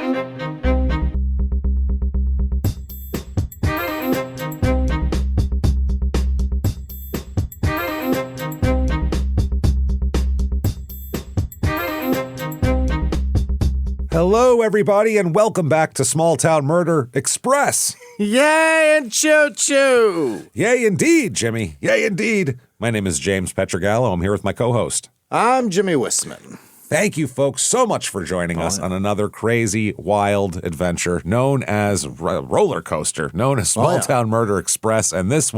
Hello, everybody, and welcome back to Small Town Murder Express. Yay and choo-choo! Yay, indeed, Jimmy. Yay, indeed. My name is James Petrogallo. I'm here with my co-host. I'm Jimmy Wissman. Thank you, folks, so much for joining us on another crazy, wild adventure known as roller coaster, known as Small Town Murder Express. And this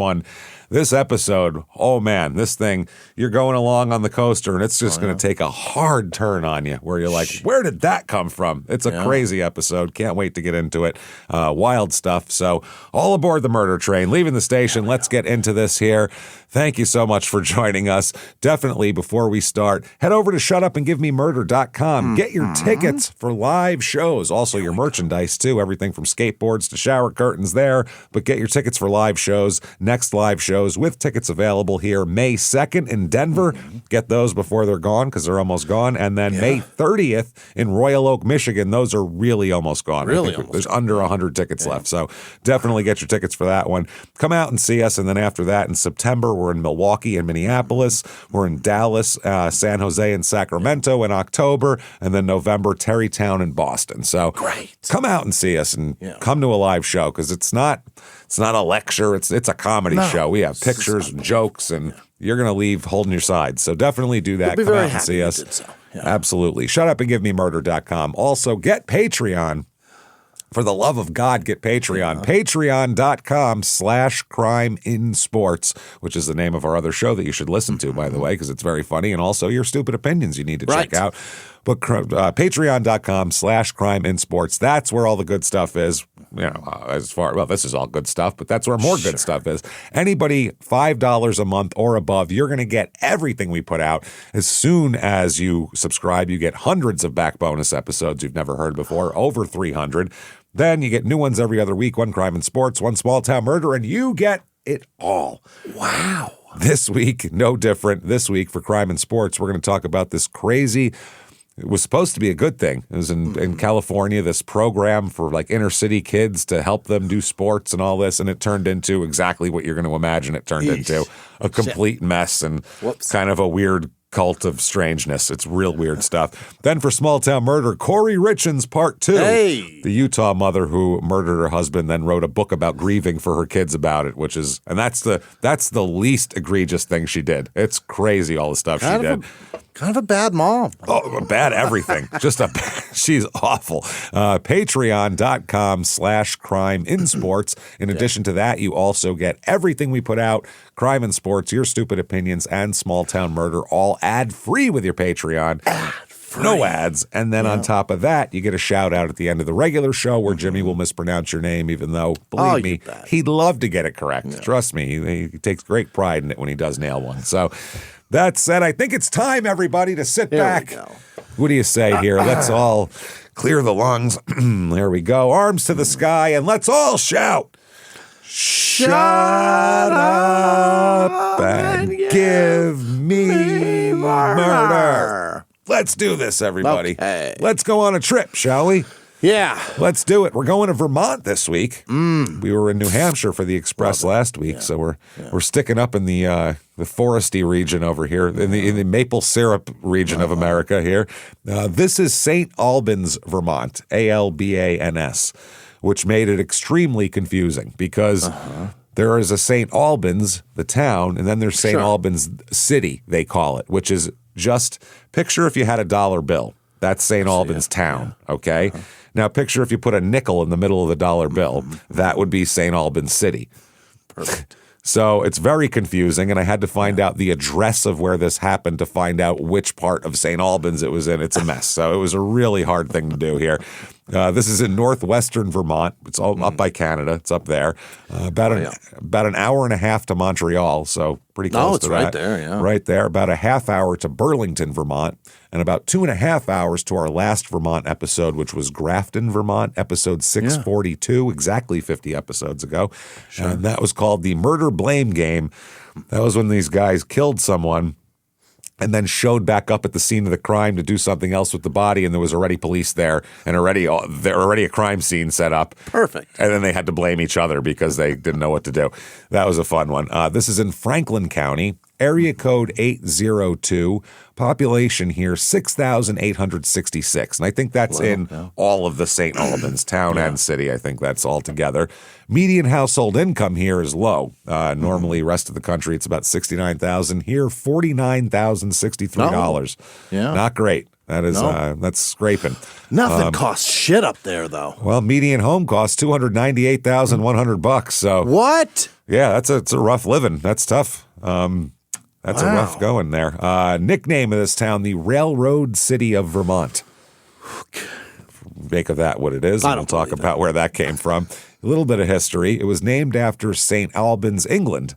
episode, oh man, this thing, you're going along on the coaster and it's just going to take a hard turn on you where you're like, where did that come from? It's a crazy episode. Can't wait to get into it. Wild stuff. So all aboard the murder train, leaving the station. Let's get into this here. Thank you so much for joining us. Definitely, before we start, head over to shutupandgivememurder.com. Get your tickets for live shows. Also, your merchandise, too. Everything from skateboards to shower curtains there. But get your tickets for live shows. Next live shows with tickets available here May 2nd in Denver. Get those before they're gone because they're almost gone. And then May 30th in Royal Oak, Michigan. Those are really almost gone. There's under 100 tickets left. So definitely get your tickets for that one. Come out and see us. And then after that, in September, we're in Milwaukee and Minneapolis. We're in Dallas, San Jose, and Sacramento in October. And then November, Terrytown and Boston. So come out and see us and come to a live show because it's not a lecture. It's a comedy show. We have pictures and jokes, and you're going to leave holding your sides. So definitely do that. Come out and see us. So. Yeah. Absolutely. Shutupandgivememurder.com. Also, get Patreon. For the love of God, get Patreon. Patreon.com/crimeinsports, which is the name of our other show that you should listen to, by the way, because it's very funny. And also your stupid opinions you need to check out. But patreon.com/crimeinsports. That's where all the good stuff is. This is all good stuff, but that's where more good stuff is. Anybody $5 a month or above, you're going to get everything we put out. As soon as you subscribe, you get hundreds of back bonus episodes you've never heard before, over 300. Then you get new ones every other week, one crime and sports, one small town murder, and you get it all. Wow. This week, no different. This week for crime and sports, we're going to talk about this crazy. It was supposed to be a good thing. It was in California, this program for like inner city kids to help them do sports and all this, and it turned into exactly what you're going to imagine it turned into, a complete mess and kind of a weird cult of strangeness. It's real weird stuff. Then for Small Town Murder, Corey Richins Part 2. The Utah mother who murdered her husband, then wrote a book about grieving for her kids about it, that's the least egregious thing she did. It's crazy all the stuff she did. Kind of a bad mom. Oh, bad everything. She's awful. Patreon.com/crimeinsports. In addition to that, you also get everything we put out, crime and sports, your stupid opinions, and small town murder, all ad-free with your Patreon. No ads. And then on top of that, you get a shout out at the end of the regular show where Jimmy will mispronounce your name, even though, believe me, he'd love to get it correct. Yeah. Trust me. He takes great pride in it when he does nail one. So that said, I think it's time, everybody, to sit back. What do you say here? Let's all clear the lungs. There we go. Arms to the sky, and let's all shout. Shut up and give me murder. Let's do this, everybody. Okay. Let's go on a trip, shall we? Yeah. Let's do it. We're going to Vermont this week. We were in New Hampshire for the Express last week, so we're sticking up in the foresty region over here, in the maple syrup region of America here. This is St. Albans, Vermont, Albans, which made it extremely confusing because there is a St. Albans, the town, and then there's St. Albans City, they call it, which is just picture if you had a dollar bill. That's St. Albans town, okay? Now picture if you put a nickel in the middle of the dollar bill. That would be St. Albans City. Perfect. So it's very confusing, and I had to find out the address of where this happened to find out which part of St. Albans it was in. It's a mess. So it was a really hard thing to do here. This is in northwestern Vermont. It's all up by Canada. It's up there. About an hour and a half to Montreal, so pretty close to that. Right there, yeah. Right there. About a half hour to Burlington, Vermont, and about 2.5 hours to our last Vermont episode, which was Grafton, Vermont, episode 642, exactly 50 episodes ago. And that was called the Murder Blame Game. That was when these guys killed someone and then showed back up at the scene of the crime to do something else with the body, and there was already police there and already a crime scene set up. Perfect. And then they had to blame each other because they didn't know what to do. That was a fun one. This is in Franklin County, area code 802, population here 6,866. And I think that's all of the St. Albans, town and city. I think that's all together. Median household income here is low. Normally, rest of the country, it's about $69,000. Here, $49,063. Yeah. Not great. That is that's scraping. Nothing costs shit up there, though. Well, median home costs $298,100. So what? Yeah, it's a rough living. That's tough. That's a rough going there. Nickname of this town, the Railroad City of Vermont. Make of that what it is. And we'll talk about where that came from. A little bit of history. It was named after St. Albans, England,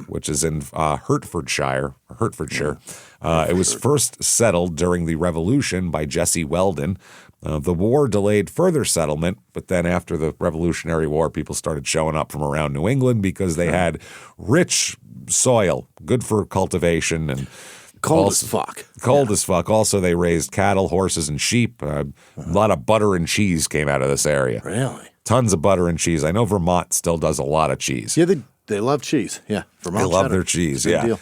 which is in Hertfordshire. It was first settled during the Revolution by Jesse Weldon. The war delayed further settlement, but then after the Revolutionary War, people started showing up from around New England because they had rich soil, good for cultivation, and cold as fuck. Cold as fuck. Also, they raised cattle, horses, and sheep. A lot of butter and cheese came out of this area. Really? Tons of butter and cheese. I know Vermont still does a lot of cheese. Yeah, they love cheese. Yeah, Vermont. They love their cheese. Yeah.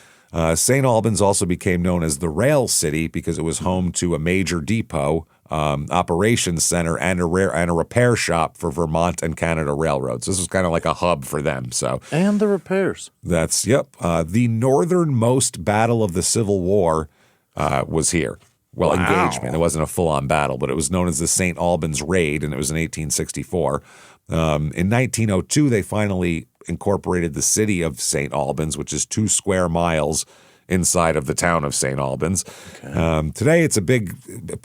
St. Albans also became known as the Rail City because it was home to a major depot, operations center, and a repair shop for Vermont and Canada railroads. This was kind of like a hub for them. And the repairs. That's the northernmost battle of the Civil War was here. Well, engagement. It wasn't a full-on battle, but it was known as the St. Albans Raid, and it was in 1864. In 1902, they finally incorporated the city of St. Albans, which is 2 square miles inside of the town of St. Albans. Okay. Today, it's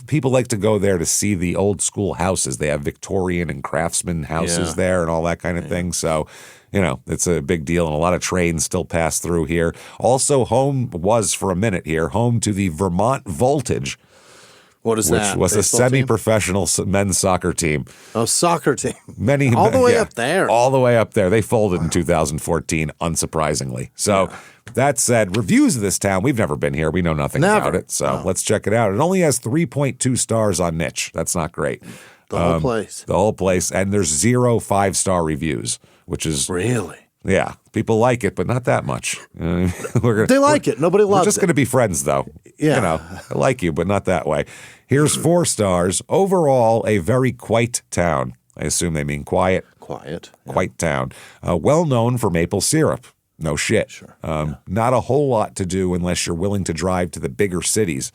people like to go there to see the old school houses. They have Victorian and craftsman houses there and all that kind of thing. So, it's a big deal, and a lot of trains still pass through here. Also, home was for a minute here, home to the Vermont Voltage. What is that? Which was a semi-professional men's soccer team. Oh, soccer team. All the way up there. All the way up there. They folded in 2014, unsurprisingly. So that said, reviews of this town, we've never been here. We know nothing about it. So let's check it out. It only has 3.2 stars on Niche. That's not great. The whole place. The whole place. And there's 0 5-star reviews, which is... Really? Yeah. People like it, but not that much. They like it. Nobody loves it. We're just going to be friends, though. Yeah. I like you, but not that way. Here's 4 stars. Overall, a very quite town. I assume they mean quiet. Quiet. Quite town. Well known for maple syrup. No shit. Sure. Not a whole lot to do unless you're willing to drive to the bigger cities,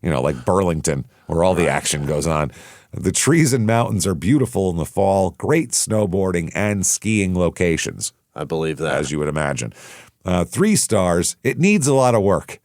like Burlington, where all the action goes on. The trees and mountains are beautiful in the fall. Great snowboarding and skiing locations. I believe that. As you would imagine. 3 stars. It needs a lot of work.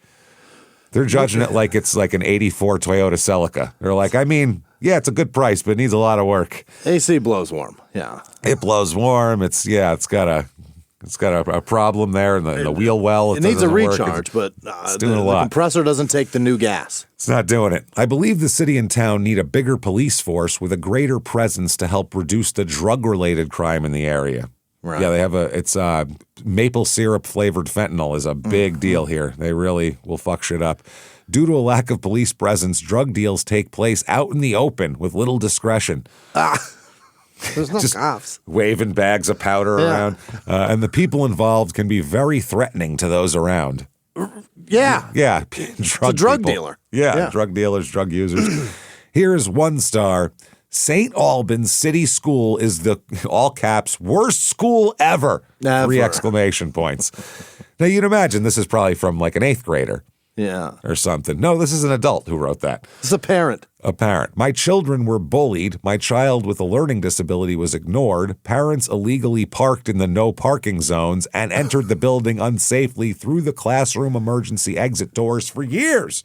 They're judging it like it's like an 84 Toyota Celica. They're like, it's a good price, but it needs a lot of work. AC blows warm. Yeah. It blows warm. It's got a problem there in the wheel well. It needs a recharge, but it's doing a lot. The compressor doesn't take the new gas. It's not doing it. I believe the city and town need a bigger police force with a greater presence to help reduce the drug-related crime in the area. Right. Yeah, they have it's maple syrup flavored fentanyl is a big deal here. They really will fuck shit up. Due to a lack of police presence, drug deals take place out in the open with little discretion. There's no just cops. Waving bags of powder around. And the people involved can be very threatening to those around. Yeah. Yeah. It's a drug dealer. Yeah, drug dealers, drug users. Here's 1 star. St. Albans City School is the, all caps, worst school ever. 3 exclamation points. Now, you'd imagine this is probably from like an 8th grader. Yeah. Or something. No, this is an adult who wrote that. It's a parent. A parent. My children were bullied. My child with a learning disability was ignored. Parents illegally parked in the no parking zones and entered the building unsafely through the classroom emergency exit doors for years.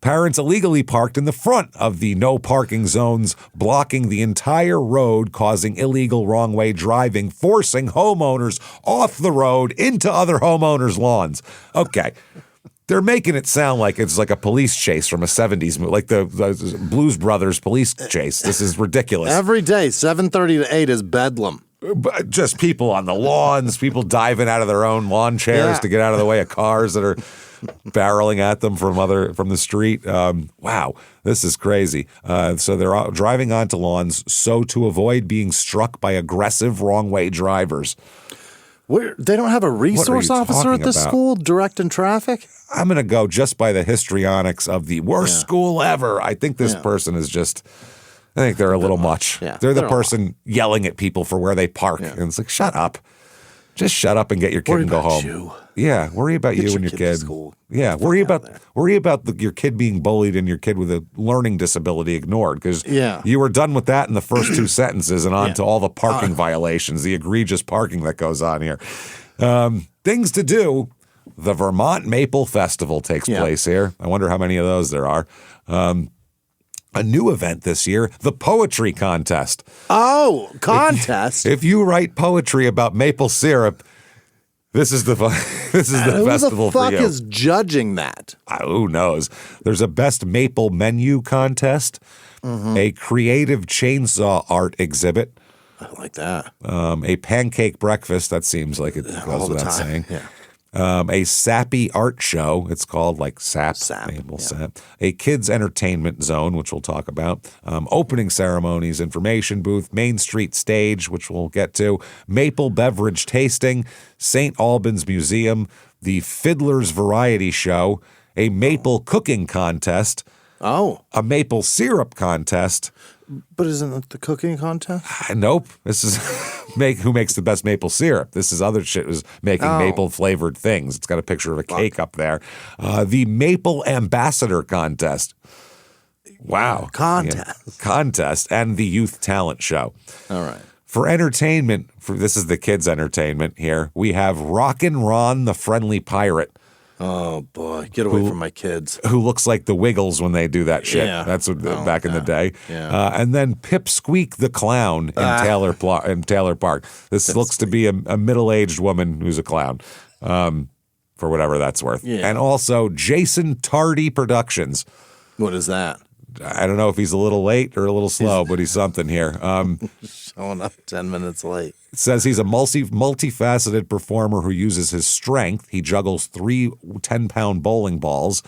Parents illegally parked in the front of the no parking zones, blocking the entire road, causing illegal wrong-way driving, forcing homeowners off the road into other homeowners' lawns. Okay. They're making it sound like it's like a police chase from a 70s movie, like the Blues Brothers police chase. This is ridiculous. Every day, 7:30 to 8 is bedlam. Just people on the lawns, people diving out of their own lawn chairs to get out of the way of cars that are barreling at them from the street. Wow, this is crazy. So they're out driving onto lawns to avoid being struck by aggressive wrong-way drivers. They don't have a resource officer at this school directing traffic? I'm going to go just by the histrionics of the worst school ever. I think this person is just, I think they're a little much. Yeah, they're the person yelling at people for where they park. Yeah. And it's like, shut up. Just shut up and get your kid and go home. You. Yeah, worry about you and your kid. Yeah, worry about your kid being bullied and your kid with a learning disability ignored, because you were done with that in the first two sentences and on to all the parking violations, the egregious parking that goes on here. Things to do. The Vermont Maple Festival takes place here. I wonder how many of those there are. A new event this year, the poetry contest. Oh, contest! If you write poetry about maple syrup, this is the festival for you. Who the fuck is judging that? Who knows? There's a best maple menu contest, a creative chainsaw art exhibit. I like that. A pancake breakfast. That seems like it goes without saying. Yeah. A sappy art show. It's called like sap. Maple sap. A kids entertainment zone, which we'll talk about. Opening ceremonies, information booth, Main Street stage, which we'll get to. Maple beverage tasting, St. Albans Museum, the Fiddler's Variety Show, a maple cooking contest. Oh. A maple syrup contest. But isn't it the cooking contest? Nope. This is who makes the best maple syrup. This is other shit who's making maple flavored things. It's got a picture of a cake up there. The Maple Ambassador Contest. Wow. Contest and the Youth Talent Show. All right. For entertainment, this is the kids' entertainment here, we have Rockin' Ron the Friendly Pirate. Oh, boy. Get away from my kids. Who looks like the Wiggles when they do that shit. Yeah. That's what back in the day. Yeah. And then Pip Squeak the Clown in Taylor Park. This looks to be a middle-aged woman who's a clown, for whatever that's worth. Yeah. And also Jason Tardy Productions. What is that? I don't know if he's a little late or a little slow, but he's something here. Showing up 10 minutes late. It says he's a multifaceted performer who uses his strength. He juggles 3 10-pound bowling balls.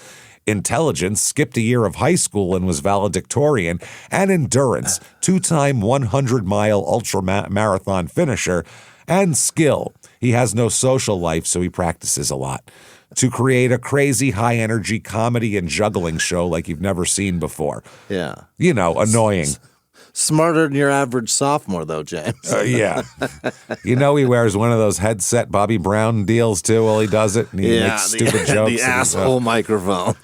Intelligence, skipped a year of high school and was valedictorian. And endurance, 2-time 100-mile ultra-marathon finisher. And skill. He has no social life, so he practices a lot. To create a crazy high-energy comedy and juggling show like you've never seen before. Yeah. You know, annoying. Smarter than your average sophomore, though, James. Yeah. You know he wears one of those headset Bobby Brown deals, too, while he does it. And he makes stupid jokes. The asshole microphone.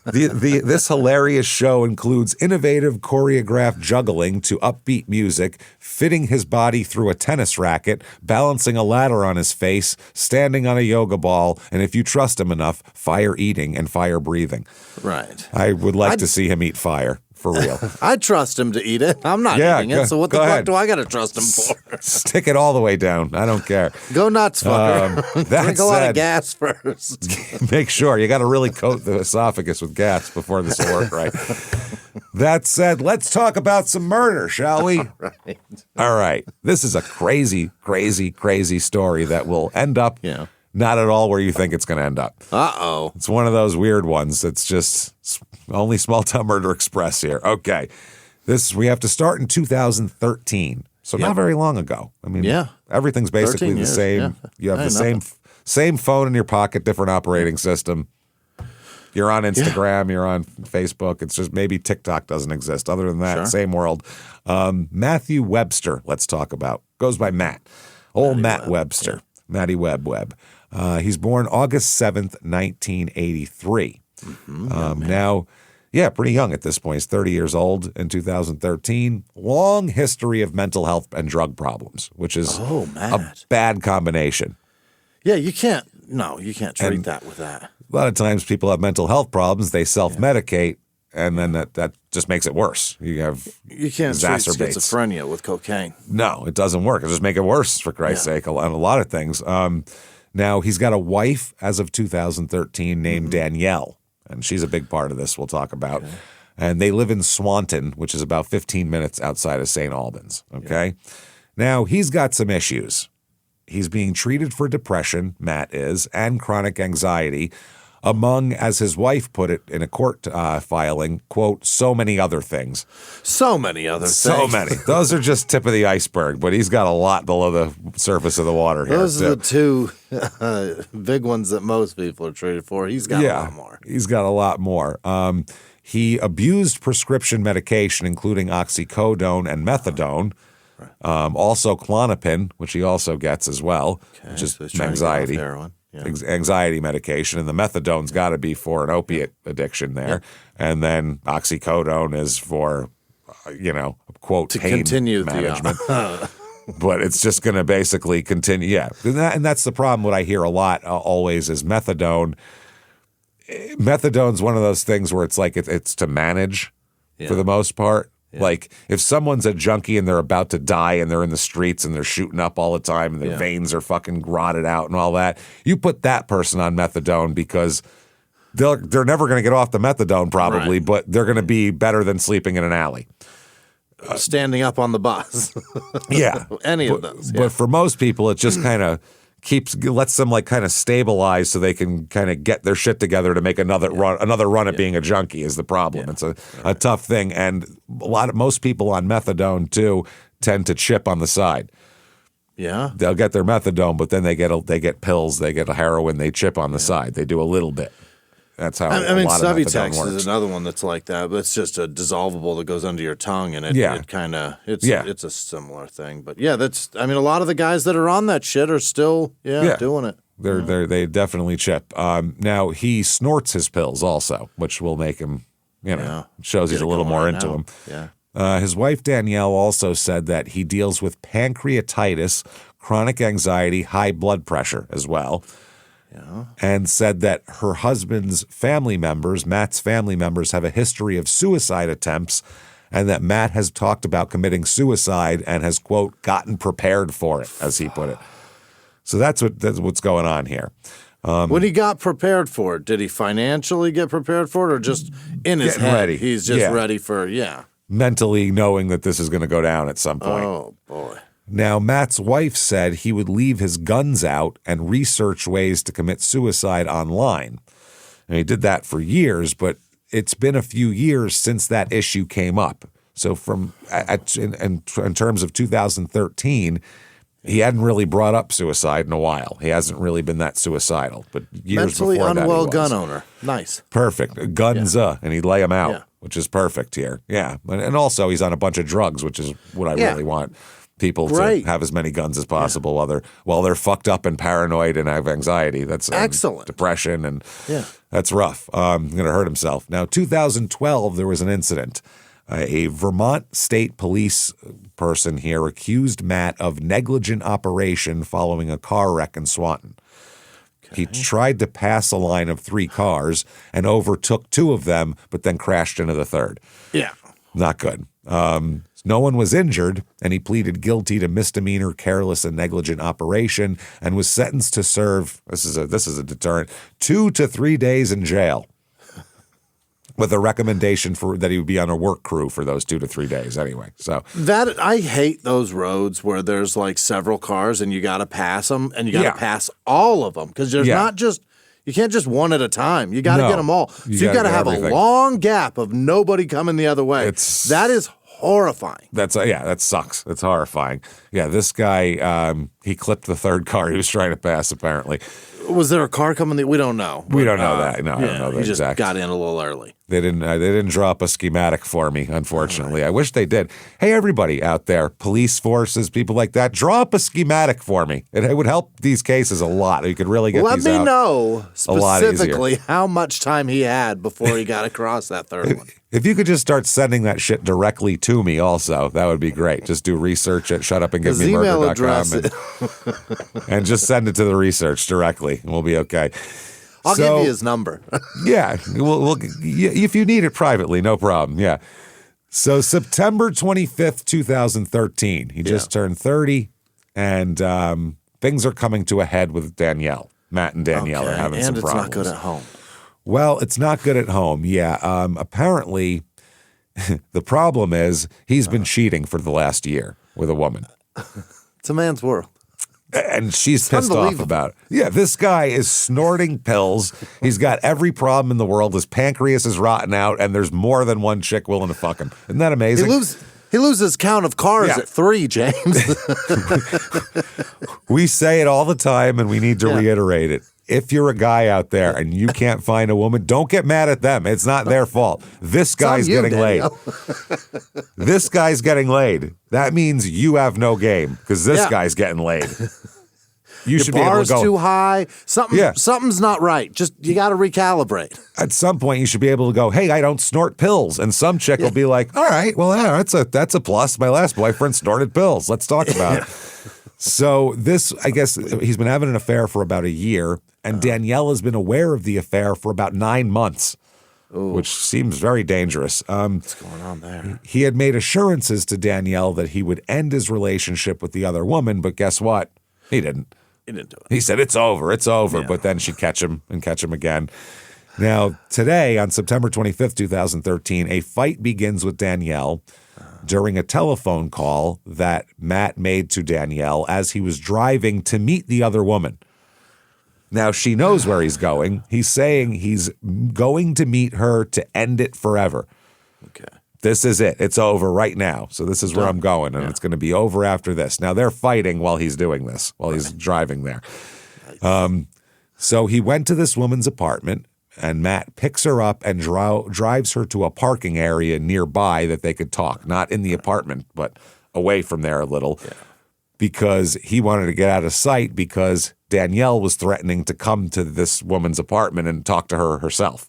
This hilarious show includes innovative choreographed juggling to upbeat music, fitting his body through a tennis racket, balancing a ladder on his face, standing on a yoga ball, and if you trust him enough, fire eating and fire breathing. Right. I would like to see him eat fire. For real. I trust him to eat it. I'm not eating it, so what the fuck do I got to trust him for? Stick it all the way down. I don't care. Go nuts, fucker. Drink a lot of gas first. Make sure. You got to really coat the esophagus with gas before this will work right. That said, let's talk about some murder, shall we? Right. All right. This is a crazy, crazy, crazy story that will end up not at all where you think it's going to end up. Uh-oh. It's one of those weird ones that's just only Small Town Murder Express here. Okay. We have to start in 2013. So not very long ago. I mean, everything's basically the same. Yeah. You have the same phone in your pocket, different operating system. You're on Instagram, you're on Facebook. It's just maybe TikTok doesn't exist. Other than that, same world. Matthew Webster, let's talk about. Goes by Matt. Matt Webster. Yeah. Matty Webb. He's born August 7th, 1983. Now, pretty young at this point. He's 30 years old in 2013. Long history of mental health and drug problems, which is a bad combination. Yeah, you can't treat that with that. A lot of times people have mental health problems, they self-medicate, and then that just makes it worse. You can't treat schizophrenia with cocaine. No, it doesn't work. It'll just make it worse, for Christ's sake, on a lot of things. Now, he's got a wife as of 2013 named Danielle, and she's a big part of this we'll talk about. Okay. And they live in Swanton, which is about 15 minutes outside of St. Albans, okay? Yeah. Now, he's got some issues. He's being treated for depression, Matt is, and chronic anxiety, among, as his wife put it in a court filing, quote, so many other things. So many other things. So many. Those are just tip of the iceberg, but he's got a lot below the surface of the water here. Those are the two big ones that most people are treated for. He's got a lot more. He's got a lot more. He abused prescription medication, including oxycodone and methadone. Also Klonopin, which he also gets as well, which is anxiety. Anxiety medication, and the methadone's got to be for an opiate addiction there. And then oxycodone is for, quote, to pain continue management. But it's just going to basically continue. Yeah. And that's the problem. What I hear a lot always is methadone. Methadone's one of those things where it's like it's to manage for the most part. Yeah. Like if someone's a junkie and they're about to die and they're in the streets and they're shooting up all the time and their veins are fucking rotted out and all that, you put that person on methadone because they're never going to get off the methadone probably, but they're going to be better than sleeping in an alley. Standing up on the bus. Any of those. But for most people, it just kind of lets them like kind of stabilize so they can kind of get their shit together to make another run at being a junkie is the problem. It's a tough thing. And most people on methadone too tend to chip on the side. Yeah. They'll get their methadone, but then they get pills, they get a heroin, they chip on the side. They do a little bit. That's how a lot of methadone works. Is another one that's like that, but it's just a dissolvable that goes under your tongue, and it kind of it's a similar thing. But a lot of the guys that are on that shit are still doing it. They definitely chip. Now he snorts his pills also, which will make him shows he's a little more into them. Yeah. His wife Danielle also said that he deals with pancreatitis, chronic anxiety, high blood pressure as well. Yeah. And said that her husband's family members, Matt's family members, have a history of suicide attempts and that Matt has talked about committing suicide and has, quote, gotten prepared for it, as he put it. So that's what's going on here. When he got prepared for it, did he financially get prepared for it or just in his head? Ready. He's just ready for, mentally knowing that this is going to go down at some point. Oh, boy. Now, Matt's wife said he would leave his guns out and research ways to commit suicide online. And he did that for years, but it's been a few years since that issue came up. So in terms of 2013, he hadn't really brought up suicide in a while. He hasn't really been that suicidal. But years mentally before that, unwell gun owner. Nice. Perfect. Guns, and he'd lay him out, which is perfect here. Yeah. And also he's on a bunch of drugs, which is what I really want. People to have as many guns as possible while they're fucked up and paranoid and have anxiety. That's excellent. Depression and that's rough. Going to hurt himself. Now, 2012, there was an incident. A Vermont state police person here accused Matt of negligent operation following a car wreck in Swanton. Okay. He tried to pass a line of 3 cars and overtook 2 of them, but then crashed into the third. Yeah. Not good. No one was injured, and he pleaded guilty to misdemeanor, careless, and negligent operation, and was sentenced to serve. This is a deterrent: 2 to 3 days in jail, with a recommendation that he would be on a work crew for those 2 to 3 days. Anyway, so that I hate those roads where there's like several cars and you got to pass them, and you got to pass all of them because there's not just. You can't just one at a time. You got to get them all. So you got to have a long gap of nobody coming the other way. That is horrifying. That sucks. It's horrifying. Yeah, this guy, he clipped the 3rd car he was trying to pass, apparently. Was there a car coming? We don't know. We don't know that. No, I don't know that. He just got in a little early. They didn't drop a schematic for me, unfortunately. Right. I wish they did. Hey, everybody out there, police forces, people like that, drop a schematic for me. It would help these cases a lot. You could really get these out. Let me know specifically how much time he had before he got across that 3rd one. If you could just start sending that shit directly to me also, that would be great. Just do research at shutupandgivememurder.com and just send it to the research directly, and we'll be okay. I'll give you his number. Yeah. We'll, if you need it privately, no problem. Yeah. So September 25th, 2013, he just turned 30, and things are coming to a head with Danielle. Matt and Danielle are having some problems. And it's not good at home. Well, it's not good at home. Yeah. Apparently, the problem is he's been cheating for the last year with a woman. It's a man's world. And she's pissed off about it. Yeah, this guy is snorting pills. He's got every problem in the world. His pancreas is rotten out, and there's more than one chick willing to fuck him. Isn't that amazing? He loses count of cars at 3, James. We say it all the time, and we need to reiterate it. If you're a guy out there and you can't find a woman, don't get mad at them. It's not their fault. This guy's getting laid. This guy's getting laid. That means you have no game because this guy's getting laid. You should be able to go. Bar's too high. Something's not right. Just you got to recalibrate. At some point, you should be able to go, hey, I don't snort pills. And some chick will be like, all right, well, that's a plus. My last boyfriend snorted pills. Let's talk about it. So this, I guess, he's been having an affair for about a year, and Danielle has been aware of the affair for about 9 months, which seems very dangerous. What's going on there? He had made assurances to Danielle that he would end his relationship with the other woman, but guess what? He didn't. He didn't do it. He said, it's over, but then she'd catch him again. Now, today, on September 25th, 2013, a fight begins with Danielle during a telephone call that Matt made to Danielle as he was driving to meet the other woman. Now, she knows where he's going. He's saying he's going to meet her to end it forever. Okay. This is it. It's over right now. So this is where I'm going, and it's going to be over after this. Now, they're fighting while he's doing this, while he's driving there. So he went to this woman's apartment, and Matt picks her up and drives her to a parking area nearby that they could talk, not in the apartment, but away from there a little, because he wanted to get out of sight because Danielle was threatening to come to this woman's apartment and talk to her herself.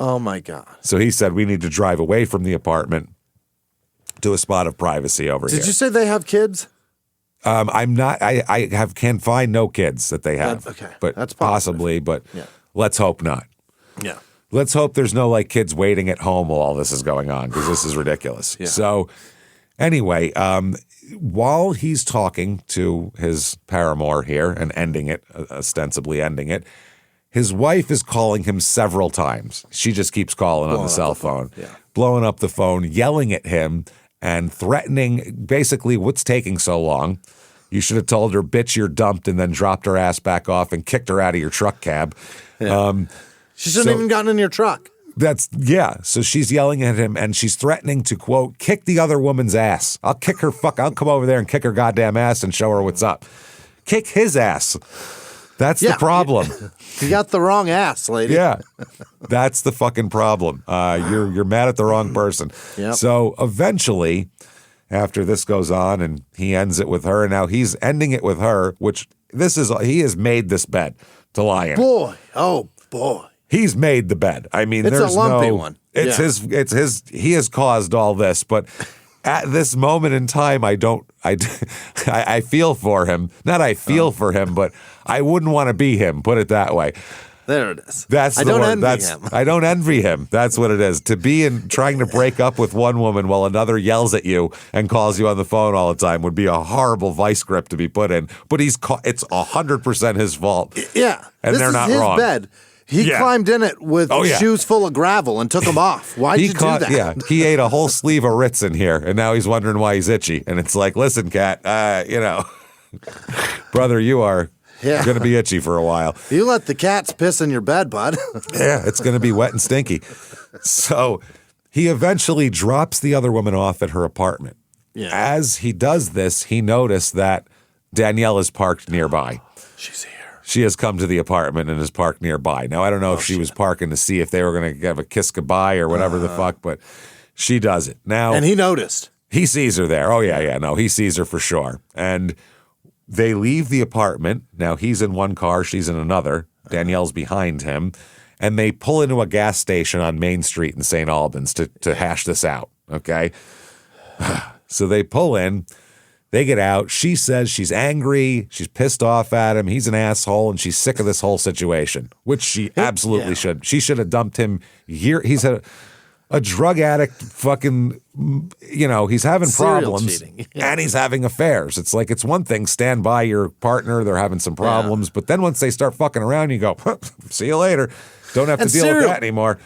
Oh, my God. So he said, we need to drive away from the apartment to a spot of privacy over here. Did you say they have kids? I'm not, can't find no kids that they have. Okay. But that's possibly, but let's hope not. Yeah. Let's hope there's no like kids waiting at home while all this is going on because this is ridiculous. Yeah. So anyway, while he's talking to his paramour here and ending it, ostensibly ending it, his wife is calling him several times. She just keeps calling on the cell phone, blowing up the phone, yelling at him and threatening basically what's taking so long. You should have told her, bitch, you're dumped, and then dropped her ass back off and kicked her out of your truck cab. Yeah. She shouldn't even gotten in your truck. So she's yelling at him and she's threatening to, quote, kick the other woman's ass. I'll come over there and kick her goddamn ass and show her what's up. Kick his ass. That's the problem. You got the wrong ass, lady. Yeah. That's the fucking problem. You're mad at the wrong person. Yep. So eventually, after this goes on and he ends it with her, and now he's ending it with her, which he has made this bed to lie in. Boy. Oh, boy. He's made the bed. I mean, it's there's a lumpy one. It's his. He has caused all this, but at this moment in time, I feel for him. Not I feel for him, but I wouldn't want to be him. Put it that way. There it is. I don't envy him. I don't envy him. That's what it is. To be trying to break up with one woman while another yells at you and calls you on the phone all the time would be a horrible vice grip to be put in. But it's 100% his fault. Yeah, and they're not wrong. This is his bed. He climbed in it with shoes full of gravel and took them off. Why'd you do that? Yeah, he ate a whole sleeve of Ritz in here, and now he's wondering why he's itchy. And it's like, listen, cat, brother, you are going to be itchy for a while. You let the cats piss in your bed, bud. Yeah, it's going to be wet and stinky. So he eventually drops the other woman off at her apartment. Yeah. As he does this, he noticed that Danielle is parked nearby. She's here. She has come to the apartment and is parked nearby. Now, I don't know if she was parking to see if they were going to have a kiss goodbye or whatever the fuck, but she does it. Now, and he noticed. He sees her there. Oh, yeah. No, he sees her for sure. And they leave the apartment. Now, he's in one car. She's in another. Danielle's behind him. And they pull into a gas station on Main Street in St. Albans to hash this out, okay? So they pull in. They get out. She says she's angry. She's pissed off at him. He's an asshole, and she's sick of this whole situation, which she absolutely should. She should have dumped him. He's a drug addict, fucking, he's having problems, and he's having affairs. It's like, it's one thing, stand by your partner, they're having some problems, but then once they start fucking around, you go, see you later. Don't have to deal with that anymore.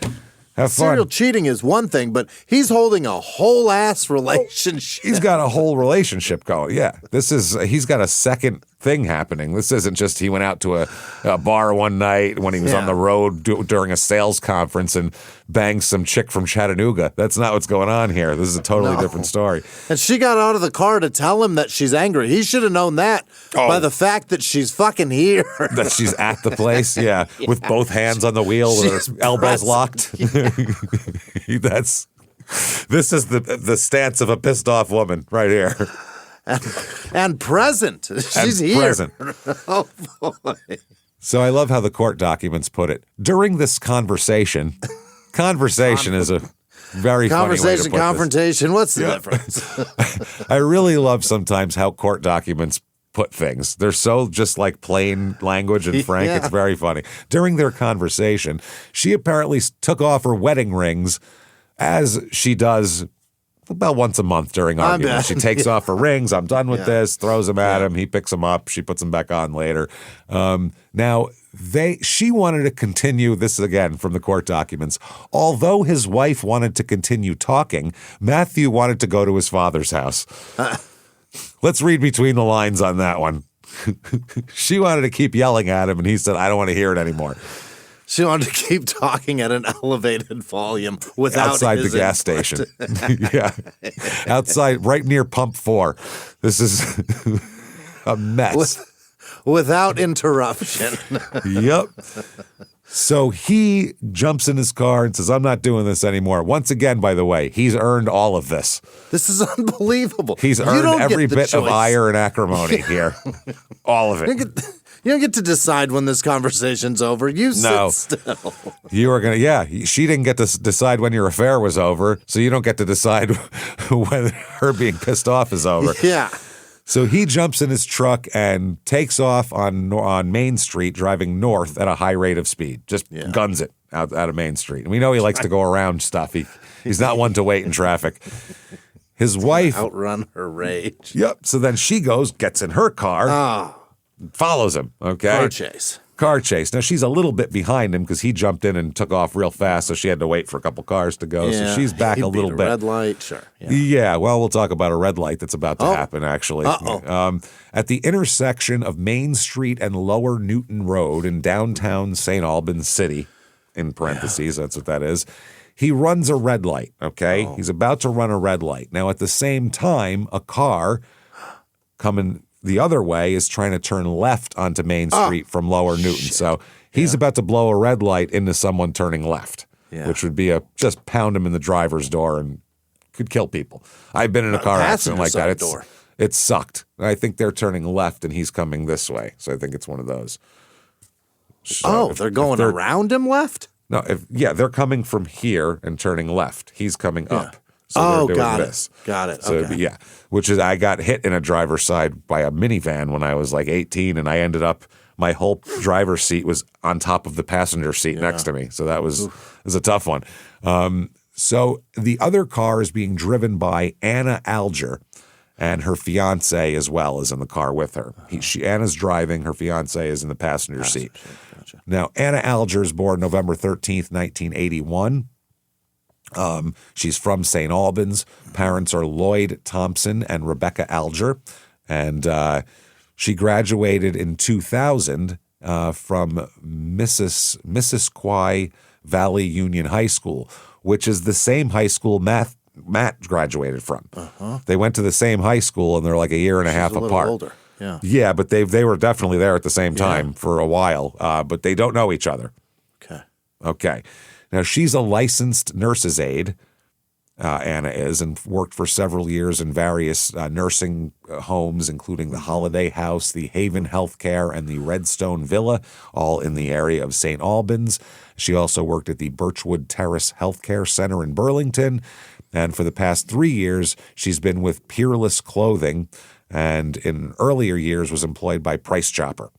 Have fun. Serial cheating is one thing, but he's holding a whole ass relationship. He's got a whole relationship going. Yeah. He's got a second thing happening. This isn't just he went out to a bar one night when he was on the road during a sales conference and banged some chick from Chattanooga. That's not what's going on here. This is a totally different story. And she got out of the car to tell him that she's angry. He should have known that by the fact that she's fucking here. That she's at the place, with both hands on the wheel with her elbows locked. This is the stance of a pissed off woman right here. And present. She's here. Present. Oh, boy. So I love how the court documents put it. During this conversation is a very funny way to put this. Confrontation, what's the difference? I really love sometimes how court documents put things. They're so just like plain language and frank. It's very funny. During their conversation, she apparently took off her wedding rings as she does about once a month during arguments. She takes off her rings. I'm done with this. Throws them at him. He picks them up. She puts them back on later. Now, she wanted to continue, this again from the court documents. Although his wife wanted to continue talking, Matthew wanted to go to his father's house. Let's read between the lines on that one. She wanted to keep yelling at him, and he said, I don't want to hear it anymore. She wanted to keep talking at an elevated volume without outside the gas station. Outside, right near pump 4. This is a mess. Without interruption. Yep. So he jumps in his car and says, I'm not doing this anymore. Once again, by the way, he's earned all of this. This is unbelievable. He's earned every bit of ire and acrimony here. All of it. You don't get to decide when this conversation's over. You sit still. You are going to, she didn't get to decide when your affair was over, so you don't get to decide when her being pissed off is over. Yeah. So he jumps in his truck and takes off on Main Street, driving north at a high rate of speed. Just guns it out of Main Street. And we know he likes to go around stuff. He's not one to wait in traffic. His wife outrun her rage. Yep. So then she gets in her car, follows him. Okay. Car chase. Now she's a little bit behind him because he jumped in and took off real fast, so she had to wait for a couple cars to go. So she's back a little bit. Red light, sure. Yeah. Well, we'll talk about a red light that's about to happen. Actually, at the intersection of Main Street and Lower Newton Road in downtown St. Albans City, in parentheses, that's what that is. He runs a red light. Okay, he's about to run a red light. Now, at the same time, a car coming the other way is trying to turn left onto Main Street from Lower Newton. So he's about to blow a red light into someone turning left, which would be just pound him in the driver's door and could kill people. I've been in a car accident like that. It sucked. I think they're turning left and he's coming this way. So I think it's one of those. So they're going around him left? No, they're coming from here and turning left. He's coming up. So they're doing this. Got it. So, okay. Which is I got hit in a driver's side by a minivan when I was like 18, and I ended up, my whole driver's seat was on top of the passenger seat next to me. So that was a tough one. So the other car is being driven by Anna Alger, and her fiance as well is in the car with her. Anna's driving, her fiance is in the passenger seat. Gotcha. Now, Anna Alger is born November 13th, 1981. She's from St. Albans. Parents are Lloyd Thompson and Rebecca Alger. And she graduated in 2000 from Missisquoi Valley Union High School, which is the same high school Matt graduated from. They went to the same high school, and they're like a year and a half apart. Older. Yeah, but they were definitely there at the same time for a while, but they don't know each other. Okay. Now, she's a licensed nurse's aide, Anna is, and worked for several years in various nursing homes, including the Holiday House, the Haven Healthcare, and the Redstone Villa, all in the area of St. Albans. She also worked at the Birchwood Terrace Healthcare Center in Burlington, and for the past 3 years, she's been with Peerless Clothing, and in earlier years was employed by Price Chopper.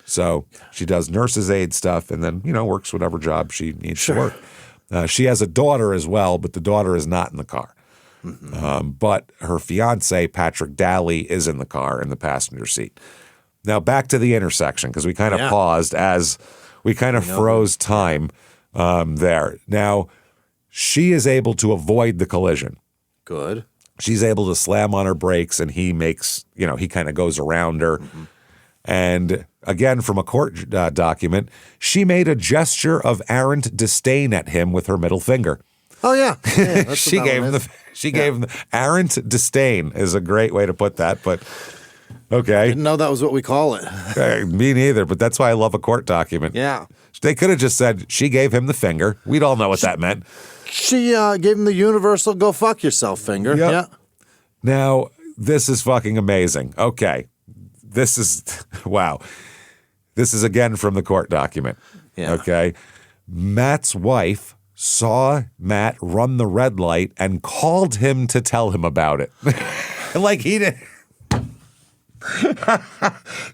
So she does nurse's aide stuff and then, works whatever job she needs to work. She has a daughter as well, but the daughter is not in the car. But her fiance, Patrick Daly, is in the car in the passenger seat. Now back to the intersection, because we kind of paused as we kind of froze time there. Now, she is able to avoid the collision. Good. She's able to slam on her brakes, and he makes, he kind of goes around her. And again, from a court document, she made a gesture of arrant disdain at him with her middle finger. Oh, yeah. That's she gave him the arrant disdain is a great way to put that, but okay. Didn't know that was what we call it. Me neither, but that's why I love a court document. Yeah. They could have just said she gave him the finger. We'd all know what that meant. She gave him the universal go fuck yourself finger. Yep. Yeah. Now, this is fucking amazing. Okay. This is, wow. This is again from the court document. Yeah. Okay. Matt's wife saw Matt run the red light and called him to tell him about it. Like he did.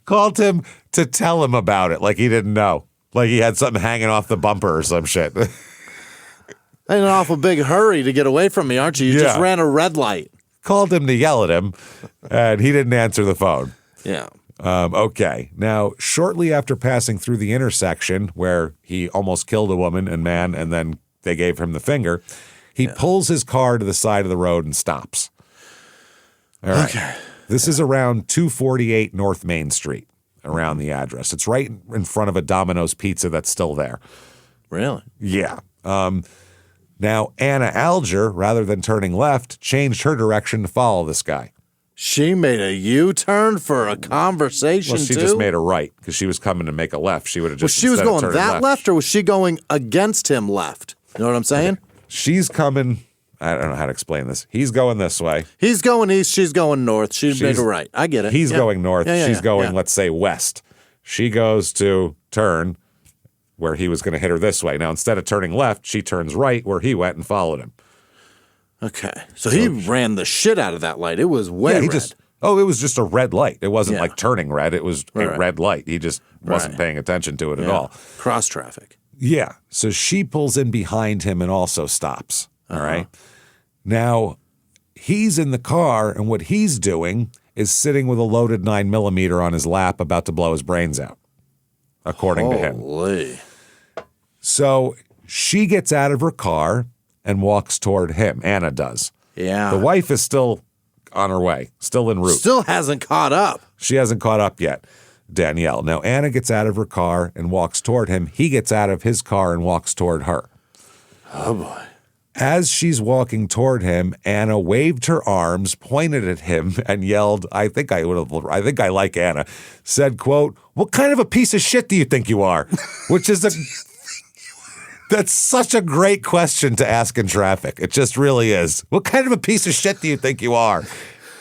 Called him to tell him about it like he didn't know. Like he had something hanging off the bumper or some shit. In an awful big hurry to get away from me, aren't you? You just ran a red light. Called him to yell at him, and he didn't answer the phone. Yeah. Okay. Now, shortly after passing through the intersection where he almost killed a woman and man, and then they gave him the finger, he pulls his car to the side of the road and stops. All right. Okay. This is around 248 North Main Street, around the address. It's right in front of a Domino's Pizza that's still there. Really? Yeah. Now, Anna Alger, rather than turning left, changed her direction to follow this guy. She made a U-turn for a conversation, well, she just made a right because she was coming to make a left. She would have just. Was she was going that left, or was she going against him left? You know what I'm saying? She's coming. I don't know how to explain this. He's going this way. He's going east. She's going north. She's made a right. I get it. He's going north. She's going, let's say, west. She goes to turn where he was going to hit her this way. Now, instead of turning left, she turns right where he went and followed him. Okay. So he ran the shit out of that light. It was way red. It was just a red light. It wasn't like turning red. It was a red light. He just wasn't paying attention to it at all. Cross traffic. Yeah. So she pulls in behind him and also stops. All right. Now, he's in the car, and what he's doing is sitting with a loaded 9mm on his lap about to blow his brains out, according to him. So she gets out of her car and walks toward him. Anna does. Yeah. The wife is still on her way, still en route. Still hasn't caught up. She hasn't caught up yet, Danielle. Now, Anna gets out of her car and walks toward him. He gets out of his car and walks toward her. Oh, boy. As she's walking toward him, Anna waved her arms, pointed at him, and yelled, I think I like Anna, said, quote, "What kind of a piece of shit do you think you are?" Which is that's such a great question to ask in traffic. It just really is. What kind of a piece of shit do you think you are?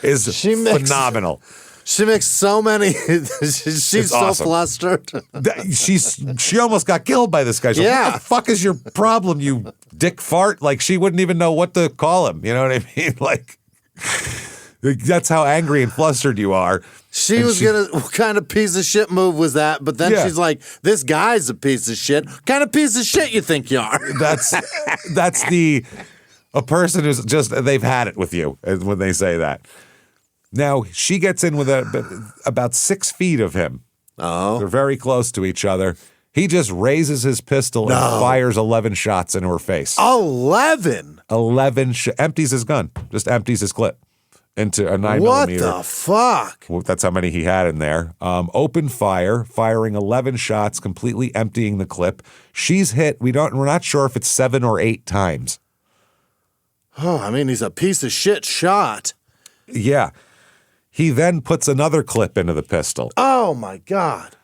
Phenomenal. She makes so many. She's so awesome. Flustered. She almost got killed by this guy. She's like, what the fuck is your problem, you dick fart? Like, she wouldn't even know what to call him. You know what I mean? Like, that's how angry and flustered you are. She was what kind of piece of shit move was that? But then she's like, this guy's a piece of shit. What kind of piece of shit you think you are? That's a person who's just, they've had it with you when they say that. Now, she gets in with about 6 feet of him. Oh. They're very close to each other. He just raises his pistol and fires 11 shots into her face. 11? 11 empties his gun. Just empties his clip into a 9mm. What the fuck? Well, that's how many he had in there. Open fire, firing 11 shots, completely emptying the clip. She's hit, we're not sure if it's 7 or 8 times. Oh, I mean, he's a piece of shit shot. Yeah. He then puts another clip into the pistol. Oh, my God.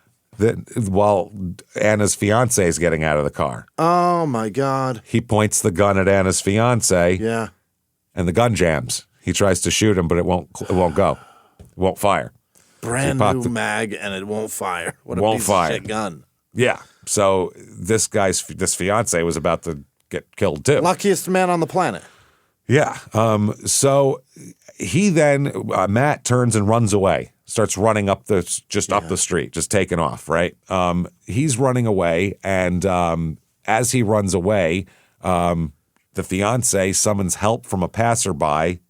While Anna's fiance is getting out of the car. Oh, my God. He points the gun at Anna's fiance. Yeah. And the gun jams. He tries to shoot him, but it won't go. It won't fire. Brand new mag, and it won't fire. What a piece of shit gun. Yeah. So this fiance was about to get killed too. Luckiest man on the planet. Yeah. So he then, Matt turns and runs away, starts running up the street, just taking off, right? He's running away, and as he runs away, the fiance summons help from a passerby,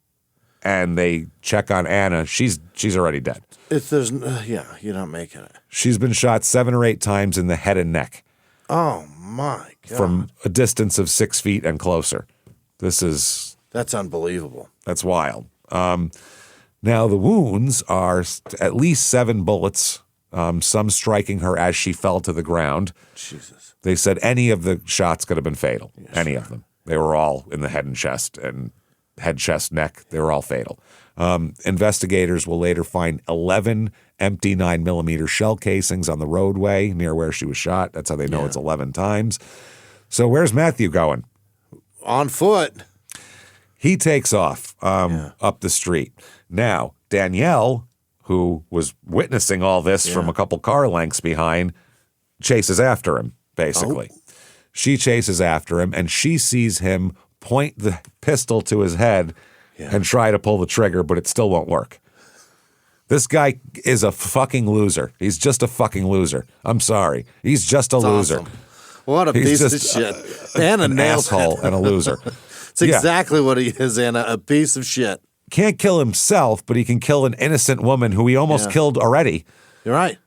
and they check on Anna. She's already dead. You're not making it. She's been shot 7 or 8 times in the head and neck. Oh, my God. From a distance of 6 feet and closer. That's unbelievable. That's wild. Now, the wounds are at least 7 bullets some striking her as she fell to the ground. Jesus. They said any of the shots could have been fatal. Yes, any of them. They were all in the head and chest, neck. They were all fatal. Investigators will later find 11 empty 9mm shell casings on the roadway near where she was shot. That's how they know it's 11 times. So where's Matthew going? On foot. He takes off up the street. Now, Danielle, who was witnessing all this from a couple car lengths behind, chases after him, basically. Oh. She chases after him, and she sees him point the pistol to his head and try to pull the trigger, but it still won't work. This guy is a fucking loser. He's just a fucking loser. I'm sorry. He's just a loser. Awesome. What a piece of shit. And an asshole and a loser. It's exactly what he is, Anna, a piece of shit. Can't kill himself, but he can kill an innocent woman who he almost killed already. You're right.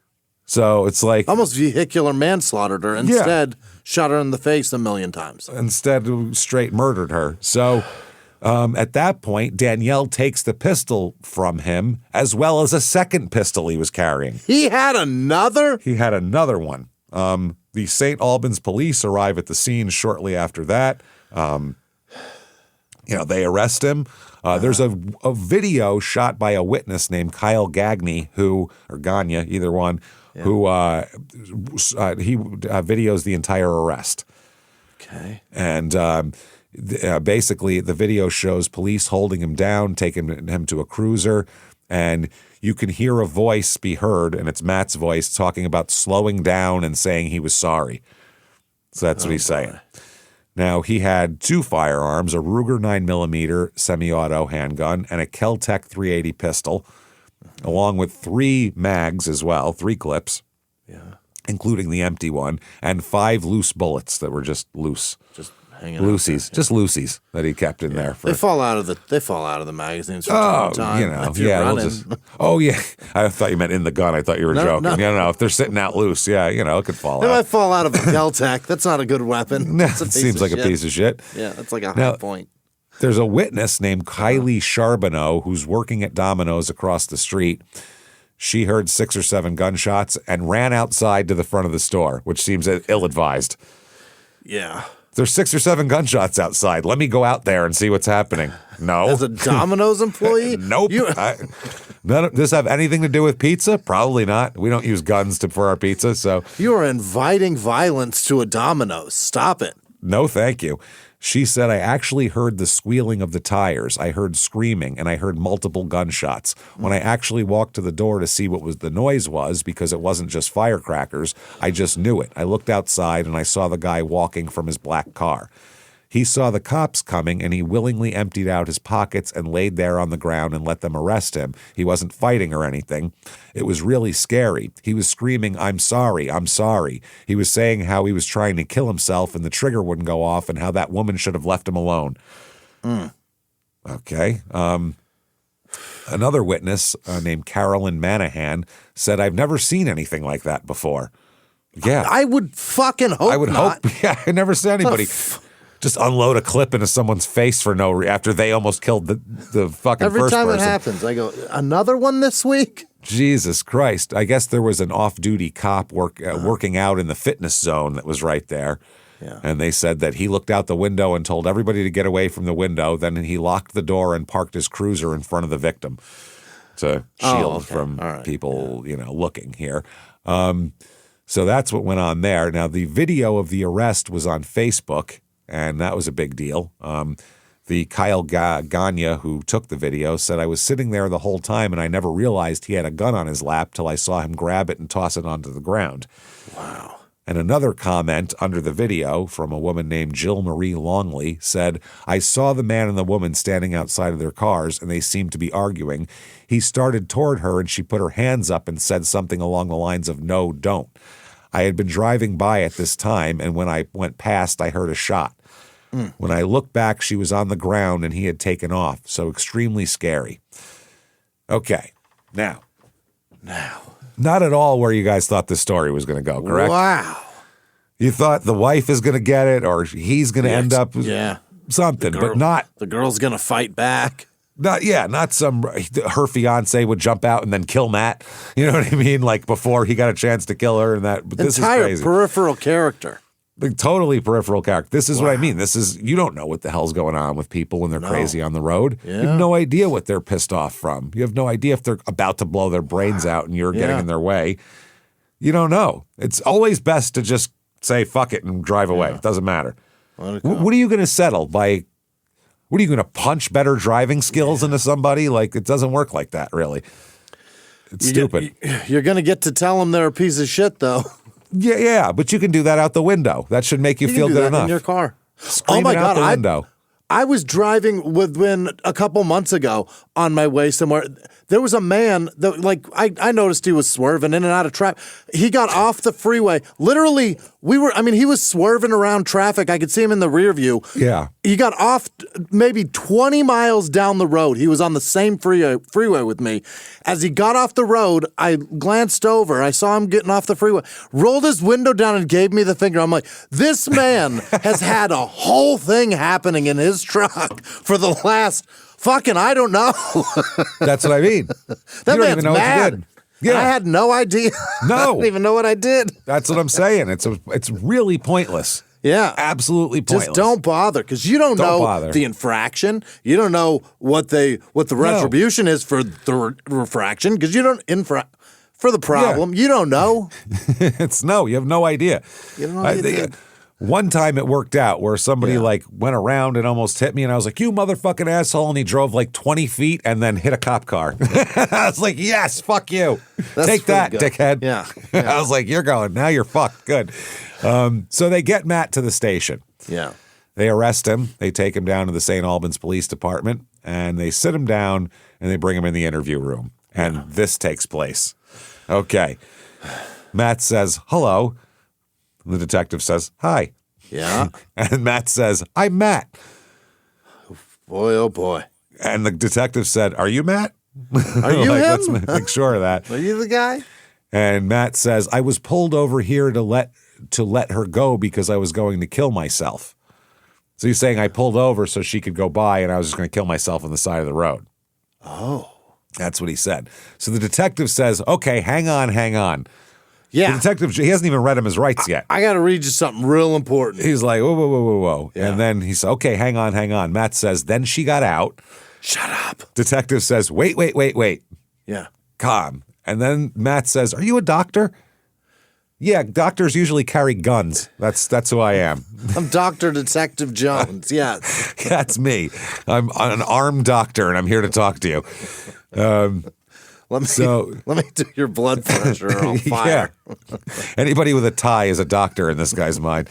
So it's like... almost vehicular manslaughtered her. Instead, shot her in the face 1,000,000 times. Instead, straight murdered her. So at that point, Danielle takes the pistol from him, as well as a second pistol he was carrying. He had another? He had another one. The St. Albans police arrive at the scene shortly after that. They arrest him. There's a video shot by a witness named Kyle Gagne, or Gagne, either one, who he videos the entire arrest. Okay. And basically, the video shows police holding him down, taking him to a cruiser, and you can hear a voice be heard, and it's Matt's voice talking about slowing down and saying he was sorry. So that's what he's saying. Now, he had 2 firearms, a Ruger 9mm semi-auto handgun and a Kel-Tec .380 pistol, along with 3 mags as well, 3 clips, including the empty one, and 5 loose bullets that were just loose. Just hanging loosies, just loosies that he kept in there. They fall out of the magazines from time to time. I thought you meant in the gun. I thought you were joking. No. If they're sitting out loose, it could fall out. They might fall out of a Kel-Tec. That's not a good weapon. It seems like a piece of shit. Yeah, that's like a high point. There's a witness named Kylie Charbonneau who's working at Domino's across the street. She heard 6 or 7 gunshots and ran outside to the front of the store, which seems ill-advised. Yeah. There's 6 or 7 gunshots outside. Let me go out there and see what's happening. No. As a Domino's employee? Nope. Does this have anything to do with pizza? Probably not. We don't use guns for our pizza, so. You are inviting violence to a Domino's. Stop it. No, thank you. She said, I actually heard the squealing of the tires. I heard screaming, and I heard multiple gunshots. When I actually walked to the door to see what the noise was, because it wasn't just firecrackers, I just knew it. I looked outside, and I saw the guy walking from his black car. He saw the cops coming, and he willingly emptied out his pockets and laid there on the ground and let them arrest him. He wasn't fighting or anything. It was really scary. He was screaming, I'm sorry, I'm sorry. He was saying how he was trying to kill himself and the trigger wouldn't go off and how that woman should have left him alone. Okay. Another witness named Carolyn Manahan said, I've never seen anything like that before. Yeah. I would fucking hope I would not. hope. Yeah, I never saw anybody just unload a clip into someone's face for after they almost killed the fucking Every first person. Every time it happens, I go, another one this week? Jesus Christ. I guess there was an off-duty cop working out in the fitness zone that was right there. Yeah. And they said that he looked out the window and told everybody to get away from the window. Then he locked the door and parked his cruiser in front of the victim to shield from people, looking here. So that's what went on there. Now, the video of the arrest was on Facebook, and that was a big deal. The Kyle Gagne, who took the video, said, I was sitting there the whole time, and I never realized he had a gun on his lap till I saw him grab it and toss it onto the ground. Wow. And another comment under the video from a woman named Jill Marie Longley said, I saw the man and the woman standing outside of their cars, and they seemed to be arguing. He started toward her, and she put her hands up and said something along the lines of, no, don't. I had been driving by at this time, and when I went past, I heard a shot. When I looked back, she was on the ground, and he had taken off, so extremely scary. Okay, now. Not at all where you guys thought this story was going to go, correct? Wow. You thought the wife is going to get it or he's going to end up something, but not. The girl's going to fight back. Not some, her fiance would jump out and then kill Matt. You know what I mean? Like before he got a chance to kill her and that. But this entire is crazy. peripheral character. Like totally peripheral character. This is what I mean. You don't know what the hell's going on with people when they're crazy on the road. Yeah. You have no idea what they're pissed off from. You have no idea if they're about to blow their brains out and you're getting in their way. You don't know. It's always best to just say, fuck it and drive away. It doesn't matter. What are you going to settle by? What are you going to punch better driving skills into somebody? Like, it doesn't work like that, really. It's stupid. You're going to get to tell them they're a piece of shit, though. Yeah, but you can do that out the window. That should make you feel good enough. In your car. Screaming out the window. I was driving within a couple months ago on my way somewhere. There was a man that, like, I noticed he was swerving in and out of traffic. He got off the freeway. Literally, he was swerving around traffic. I could see him in the rear view. Yeah. He got off maybe 20 miles down the road. He was on the same freeway with me. As he got off the road, I glanced over. I saw him getting off the freeway, rolled his window down and gave me the finger. I'm like, this man has had a whole thing happening in his truck for the last fucking, I don't know. That's what I mean. That you don't man's even know mad. what you did. Yeah. I had no idea. No. I don't even know what I did. That's what I'm saying. It's really pointless. Yeah. Absolutely pointless. Just don't bother, because you don't know the infraction. You don't know what the retribution is for the refraction, because you don't for the problem. You don't know. You have no idea. You don't know what you did. One time it worked out where somebody like went around and almost hit me, and I was like, you motherfucking asshole, and he drove like 20 feet and then hit a cop car. I was like, yes, fuck you. Take that, dickhead. Yeah. I was like, you're going. Now you're fucked. Good. So they get Matt to the station. Yeah. They arrest him. They take him down to the St. Albans Police Department, and they sit him down, and they bring him in the interview room. And this takes place. Okay. Matt says, hello. The detective says, hi. Yeah. And Matt says, I'm Matt. Boy, oh boy. And the detective said, are you Matt? Are you him? Let's make sure of that. Are you the guy? And Matt says, I was pulled over here to let her go because I was going to kill myself. So he's saying I pulled over so she could go by and I was just going to kill myself on the side of the road. Oh. That's what he said. So the detective says, okay, hang on. Yeah. The detective, he hasn't even read him his rights yet. I got to read you something real important. He's like, whoa. Yeah. And then he said, okay, hang on. Matt says, then she got out. Shut up. Detective says, wait. Yeah. Calm. And then Matt says, are you a doctor? Yeah, doctors usually carry guns. That's who I am. I'm Dr. Detective Jones. Yeah. That's me. I'm an armed doctor, and I'm here to talk to you. Let me do your blood pressure on fire. Yeah. Anybody with a tie is a doctor in this guy's mind.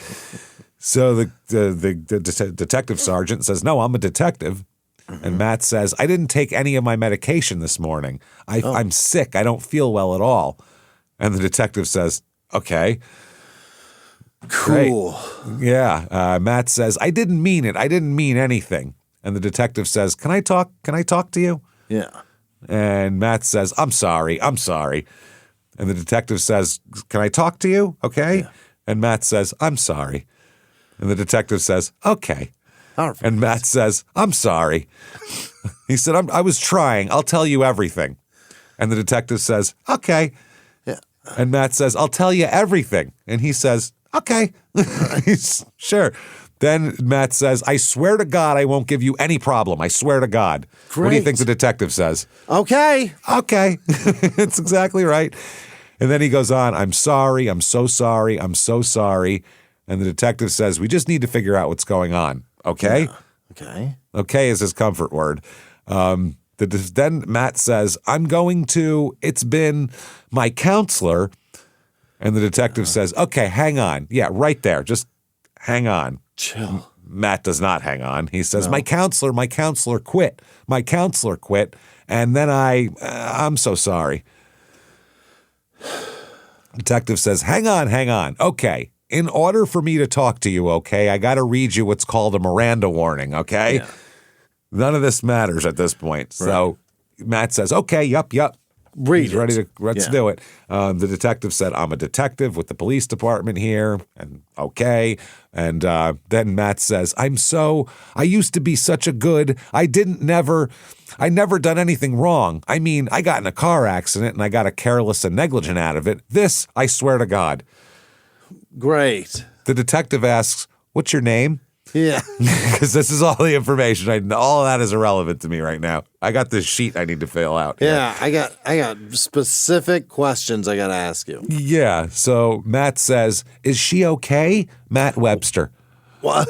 So the detective sergeant says, no, I'm a detective. Mm-hmm. And Matt says, I didn't take any of my medication this morning. I'm sick. I don't feel well at all. And the detective says, okay. Cool. Great. Yeah. Matt says, I didn't mean it. I didn't mean anything. And the detective says, can I talk to you? Yeah. And Matt says, I'm sorry. And the detective says, can I talk to you? Okay. Yeah. And Matt says, I'm sorry. And the detective says, okay. Perfect. And Matt says, I'm sorry. He said, I was trying. I'll tell you everything. And the detective says, okay. Yeah. And Matt says, I'll tell you everything. And he says, okay. Sure. Then Matt says, I swear to God, I won't give you any problem. I swear to God. Great. What do you think the detective says? Okay. It's exactly right. And then he goes on, I'm sorry. I'm so sorry. I'm so sorry. And the detective says, we just need to figure out what's going on. Okay? Yeah. Okay. Okay is his comfort word. Then Matt says, it's been my counselor. And the detective says, okay, hang on. Yeah, right there. Just hang on. Chill. Matt does not hang on. He says, my counselor quit. My counselor quit. And then I'm so sorry. Detective says, hang on. Okay. In order for me to talk to you, okay, I got to read you what's called a Miranda warning, okay? Yeah. None of this matters at this point. Right. So Matt says, okay, yup. He's ready to let's do it. The detective said, I'm a detective with the police department here. And okay. And then Matt says, I used to be such a good, I never done anything wrong. I mean, I got in a car accident and I got a careless and negligent out of it. This, I swear to God. Great. The detective asks, what's your name? Yeah. Because this is all the information. All of that is irrelevant to me right now. I got this sheet I need to fill out. Yeah, I got specific questions I got to ask you. Yeah. So Matt says, is she okay? Matt Webster. What?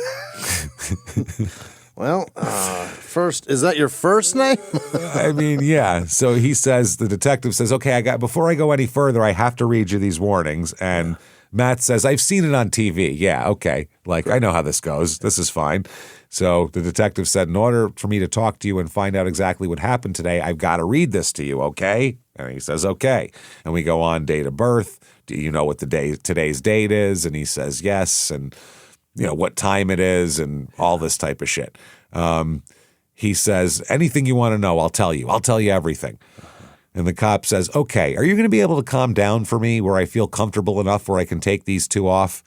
Well, first, is that your first name? I mean, yeah. So he says, the detective says, okay, before I go any further, I have to read you these warnings. And Matt says, I've seen it on TV. Yeah, okay. I know how this goes. This is fine. So the detective said, in order for me to talk to you and find out exactly what happened today, I've got to read this to you, okay? And he says, okay. And we go on date of birth. Do you know what today's date is? And he says, yes. And, what time it is and all this type of shit. He says, anything you want to know, I'll tell you. I'll tell you everything. And the cop says, okay, are you going to be able to calm down for me where I feel comfortable enough where I can take these two off?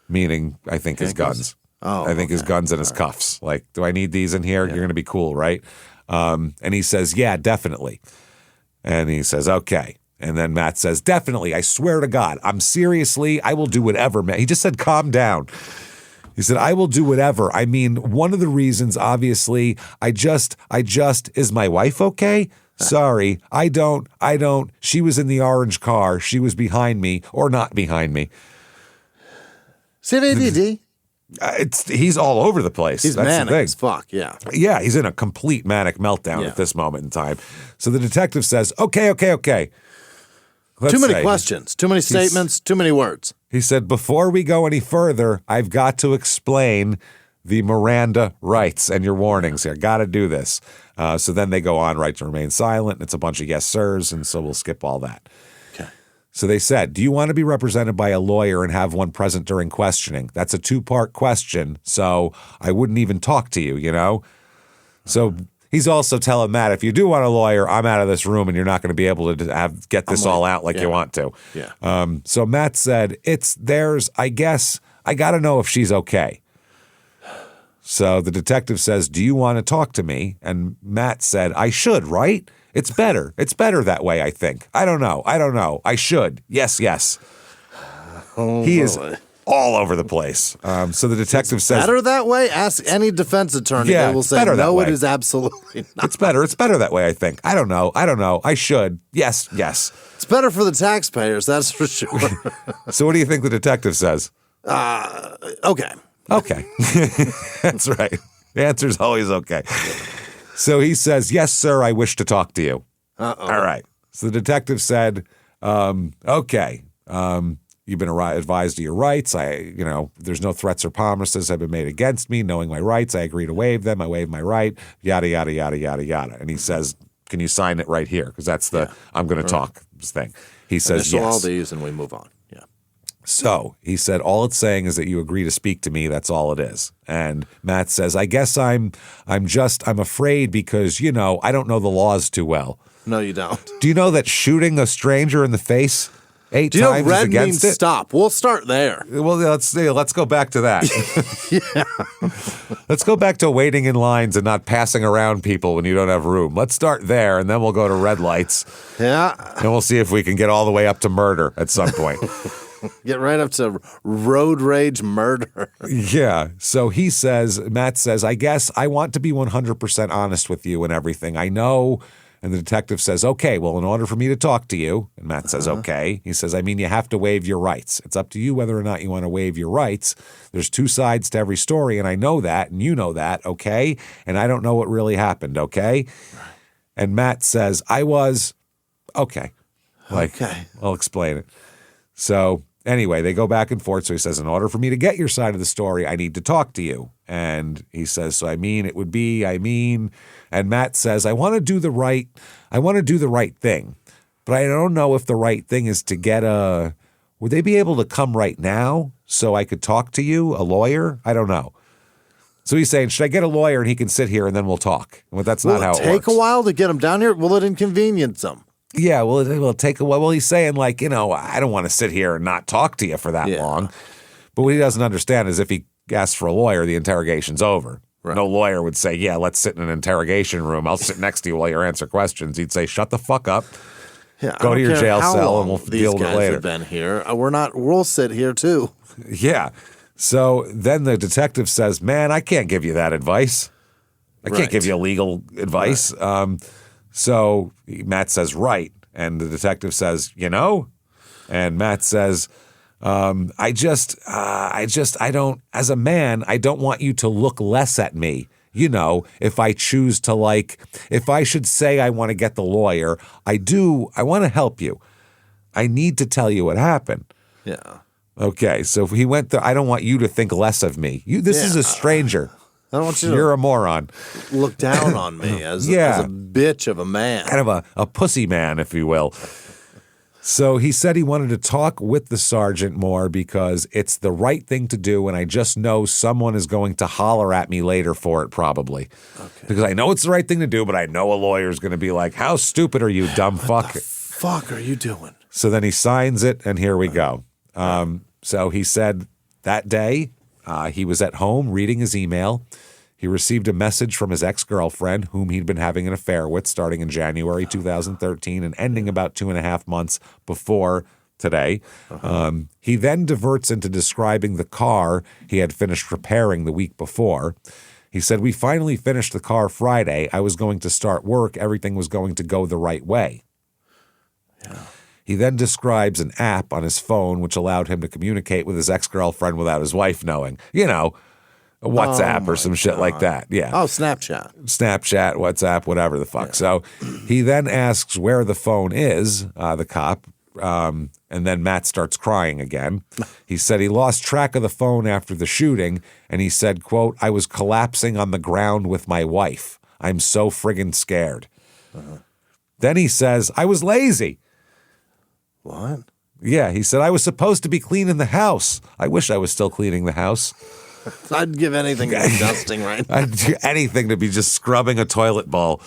Meaning, I think his guns. Oh, I think his guns and his cuffs. Do I need these in here? Yeah. You're going to be cool, right? And he says, yeah, definitely. And he says, okay. And then Matt says, definitely, I swear to God, I will do whatever, man. He just said, calm down. He said, I will do whatever. I mean, one of the reasons, obviously, is my wife okay? Sorry, I don't. She was in the orange car. She was behind me or not behind me. CVDD. He's all over the place. He's That's manic the thing. as fuck, yeah. Yeah, he's in a complete manic meltdown at this moment in time. So the detective says, okay. Too many questions, too many statements, too many words. He said, before we go any further, I've got to explain the Miranda rights and your warnings here. Got to do this. So then they go on, right to remain silent. And it's a bunch of yes, sirs. And so we'll skip all that. Okay. So they said, do you want to be represented by a lawyer and have one present during questioning? That's a 2-part question. So I wouldn't even talk to you, So he's also telling Matt, if you do want a lawyer, I'm out of this room and you're not going to be able to get this all out like you want to. Yeah. So Matt said, it's theirs. I guess I got to know if she's okay. So the detective says, do you want to talk to me? And Matt said, I should, right? It's better. It's better that way, I think. I don't know. I should. Yes. Oh, he is all over the place. So the detective says, better that way? Ask any defense attorney. Yeah, they will say, no, it is absolutely not. It's better that way, I think. I don't know. I should. Yes. It's better for the taxpayers, that's for sure. So what do you think the detective says? Okay. Okay. That's right. The answer is always okay. So he says, yes, sir, I wish to talk to you. Uh-oh. All right. So the detective said, okay, you've been advised of your rights. There's no threats or promises have been made against me. Knowing my rights, I agree to waive them. I waive my right, yada, yada, yada, yada, yada. And he says, can you sign it right here? Because that's the I'm going to talk thing. He says, initial yes. all these and we move on. Yeah. So he said, all it's saying is that you agree to speak to me. That's all it is. And Matt says, I guess I'm afraid because, I don't know the laws too well. No, you don't. Do you know that shooting a stranger in the face 8 Do you times know red is against means it? Stop. We'll start there. Well, let's go back to that. Yeah. Let's go back to waiting in lines and not passing around people when you don't have room. Let's start there, and then we'll go to red lights. Yeah. And we'll see if we can get all the way up to murder at some point. Get right up to road rage murder. Yeah. So Matt says, I guess I want to be 100% honest with you and everything. I know. And the detective says, okay, well, in order for me to talk to you, and Matt says, okay. He says, you have to waive your rights. It's up to you whether or not you want to waive your rights. There's 2 sides to every story, and I know that, and you know that, okay? And I don't know what really happened, okay? And Matt says, okay. Okay. I'll explain it. So anyway, they go back and forth. So he says, in order for me to get your side of the story, I need to talk to you. And he says, and Matt says, I want to do the right thing, but I don't know if the right thing is to get would they be able to come right now so I could talk to you, a lawyer? I don't know. So he's saying, should I get a lawyer and he can sit here and then we'll talk? Well, that's not how it works. Will it take a while to get him down here? Will it inconvenience him? Yeah, well, it will take a while. Well, he's saying, like, I don't want to sit here and not talk to you for that long. But what he doesn't understand is if he asks for a lawyer, the interrogation's over. Right. No lawyer would say, yeah, let's sit in an interrogation room. I'll sit next to you while you answer questions. He'd say, shut the fuck up. Yeah, go to your jail cell and we'll deal with it later. These guys have been here. We'll sit here too. Yeah. So then the detective says, man, I can't give you that advice. I can't give you legal advice. Right. So Matt says, right. And the detective says, and Matt says, I don't, as a man, I don't want you to look less at me. If I choose to if I should say I want to get the lawyer, I want to help you. I need to tell you what happened. Yeah. Okay. So he went there. I don't want you to think less of me. This is a stranger. I don't want you You're a moron. Look down on me as a bitch of a man. Kind of a pussy man, if you will. So he said he wanted to talk with the sergeant more because it's the right thing to do, and I just know someone is going to holler at me later for it probably. Okay. Because I know it's the right thing to do, but I know a lawyer is going to be like, how stupid are you, dumb fuck? What the fuck are you doing? So then he signs it, and here we go. So he said that day he was at home reading his email. He received a message from his ex-girlfriend, whom he'd been having an affair with starting in January 2013 and ending about 2.5 months before today. He then diverts into describing the car he had finished repairing the week before. He said, we finally finished the car Friday. I was going to start work. Everything was going to go the right way. Yeah. He then describes an app on his phone which allowed him to communicate with his ex-girlfriend without his wife knowing. WhatsApp or some shit like that. Yeah. Oh, Snapchat, WhatsApp, whatever the fuck. Yeah. So he then asks where the phone is, the cop, and then Matt starts crying again. He said he lost track of the phone after the shooting, and he said, quote, I was collapsing on the ground with my wife. I'm so friggin' scared. Then he says, I was lazy. What? Yeah, he said, I was supposed to be cleaning the house. I wish I was still cleaning the house. I'd give anything to be dusting right now. I'd do anything to be just scrubbing a toilet bowl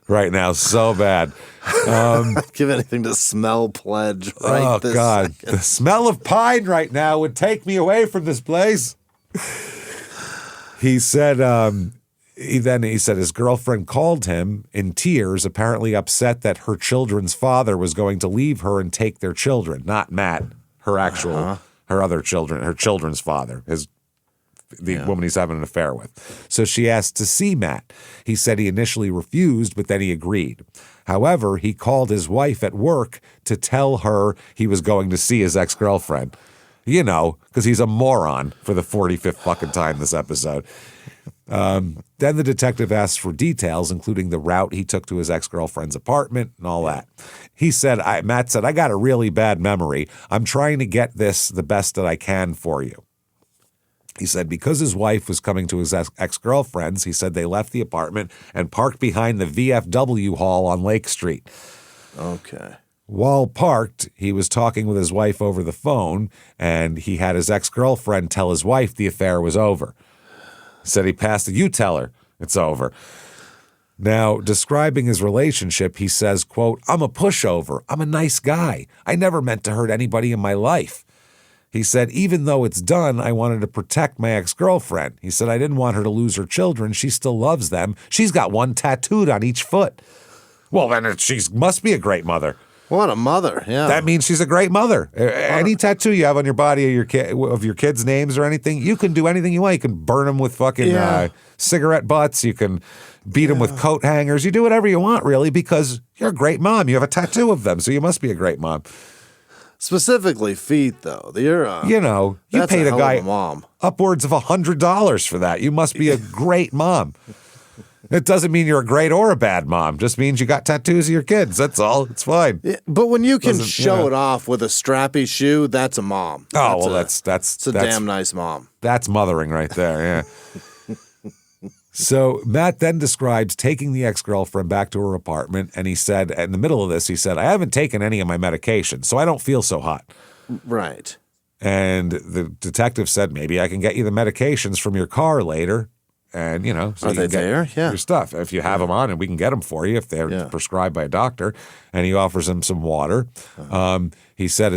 right now. So bad. I'd give anything to smell Pledge right this God. second. The smell of pine right now would take me away from this place. He said, he said his girlfriend called him in tears, apparently upset that her children's father was going to leave her and take their children. Not Matt, her other children, her children's father, the woman he's having an affair with. So she asked to see Matt. He said he initially refused, but then he agreed. However, he called his wife at work to tell her he was going to see his ex-girlfriend. Because he's a moron for the 45th fucking time this episode. Then the detective asked for details, including the route he took to his ex-girlfriend's apartment and all that. Matt said, I got a really bad memory. I'm trying to get this the best that I can for you. He said because his wife was coming to his ex-girlfriend's, he said they left the apartment and parked behind the VFW hall on Lake Street. Okay. While parked, he was talking with his wife over the phone, and he had his ex-girlfriend tell his wife the affair was over. Said he passed it. You tell her it's over. Now, describing his relationship, he says, quote, I'm a pushover. I'm a nice guy. I never meant to hurt anybody in my life. He said, even though it's done, I wanted to protect my ex-girlfriend. He said, I didn't want her to lose her children. She still loves them. She's got one tattooed on each foot. Well, then she must be a great mother. What a mother, yeah. That means she's a great mother. Any tattoo you have on your body of your kids' names or anything, you can do anything you want. You can burn them with fucking cigarette butts. You can beat them with coat hangers. You do whatever you want, really, because you're a great mom. You have a tattoo of them, so you must be a great mom. Specifically feet, though. You paid a guy mom. upwards of $100 for that. You must be a great mom. It doesn't mean you're a great or a bad mom. Just means you got tattoos of your kids. That's all. It's fine. Yeah, but when you can show it off with a strappy shoe, that's a mom. That's a damn nice mom. That's mothering right there. Yeah. So Matt then describes taking the ex-girlfriend back to her apartment, and he said, in the middle of this, he said, I haven't taken any of my medication, so I don't feel so hot. Right. And the detective said, maybe I can get you the medications from your car later. And, so are they there? Yeah. Your stuff. If you have them on, and we can get them for you if they're prescribed by a doctor. And he offers him some water. He said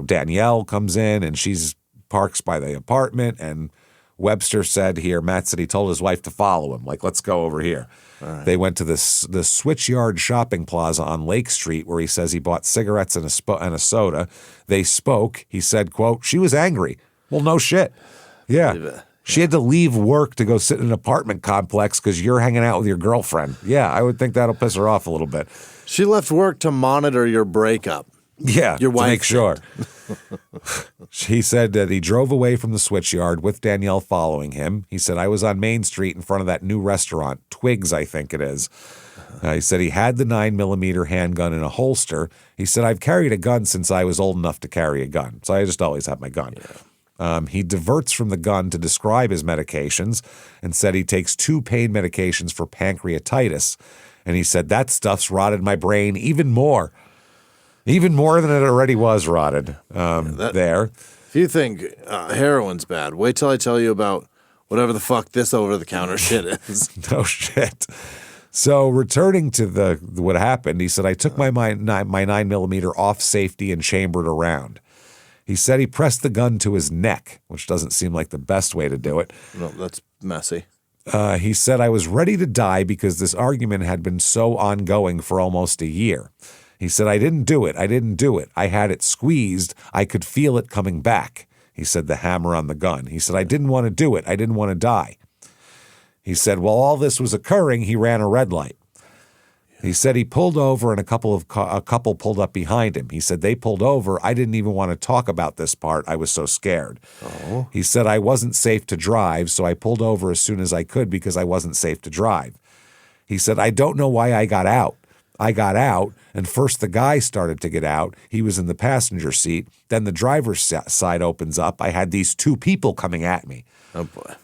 Danielle comes in and she's parks by the apartment. And Webster said Matt said he told his wife to follow him. Like, let's go over here. Right. They went to the Switchyard shopping plaza on Lake Street where he says he bought cigarettes and a soda. They spoke. He said, quote, she was angry. Well, no shit. Yeah. She had to leave work to go sit in an apartment complex because you're hanging out with your girlfriend. Yeah, I would think that'll piss her off a little bit. She left work to monitor your breakup. Yeah, your wife to make sure. He said that he drove away from the Switchyard with Danielle following him. He said, I was on Main Street in front of that new restaurant, Twigs, I think it is. He said he had the 9mm handgun in a holster. He said, I've carried a gun since I was old enough to carry a gun. So I just always have my gun. Yeah. He diverts from the gun to describe his medications and said he takes 2 pain medications for pancreatitis. And he said, that stuff's rotted my brain even more than it already was rotted there. If you think heroin's bad, wait till I tell you about whatever the fuck this over-the-counter shit is. No shit. So returning to what happened, he said, I took my 9mm off safety and chambered around. He said he pressed the gun to his neck, which doesn't seem like the best way to do it. No, that's messy. He said, I was ready to die because this argument had been so ongoing for almost a year. He said, I didn't do it. I had it squeezed. I could feel it coming back. He said, the hammer on the gun. He said, I didn't want to do it. I didn't want to die. He said, while all this was occurring, he ran a red light. He said he pulled over and a couple pulled up behind him. He said they pulled over. I didn't even want to talk about this part. I was so scared. Oh. He said I wasn't safe to drive, so I pulled over as soon as I could because I wasn't safe to drive. He said, I don't know why I got out. I got out, and first the guy started to get out. He was in the passenger seat. Then the driver's side opens up. I had these 2 people coming at me. Oh, boy.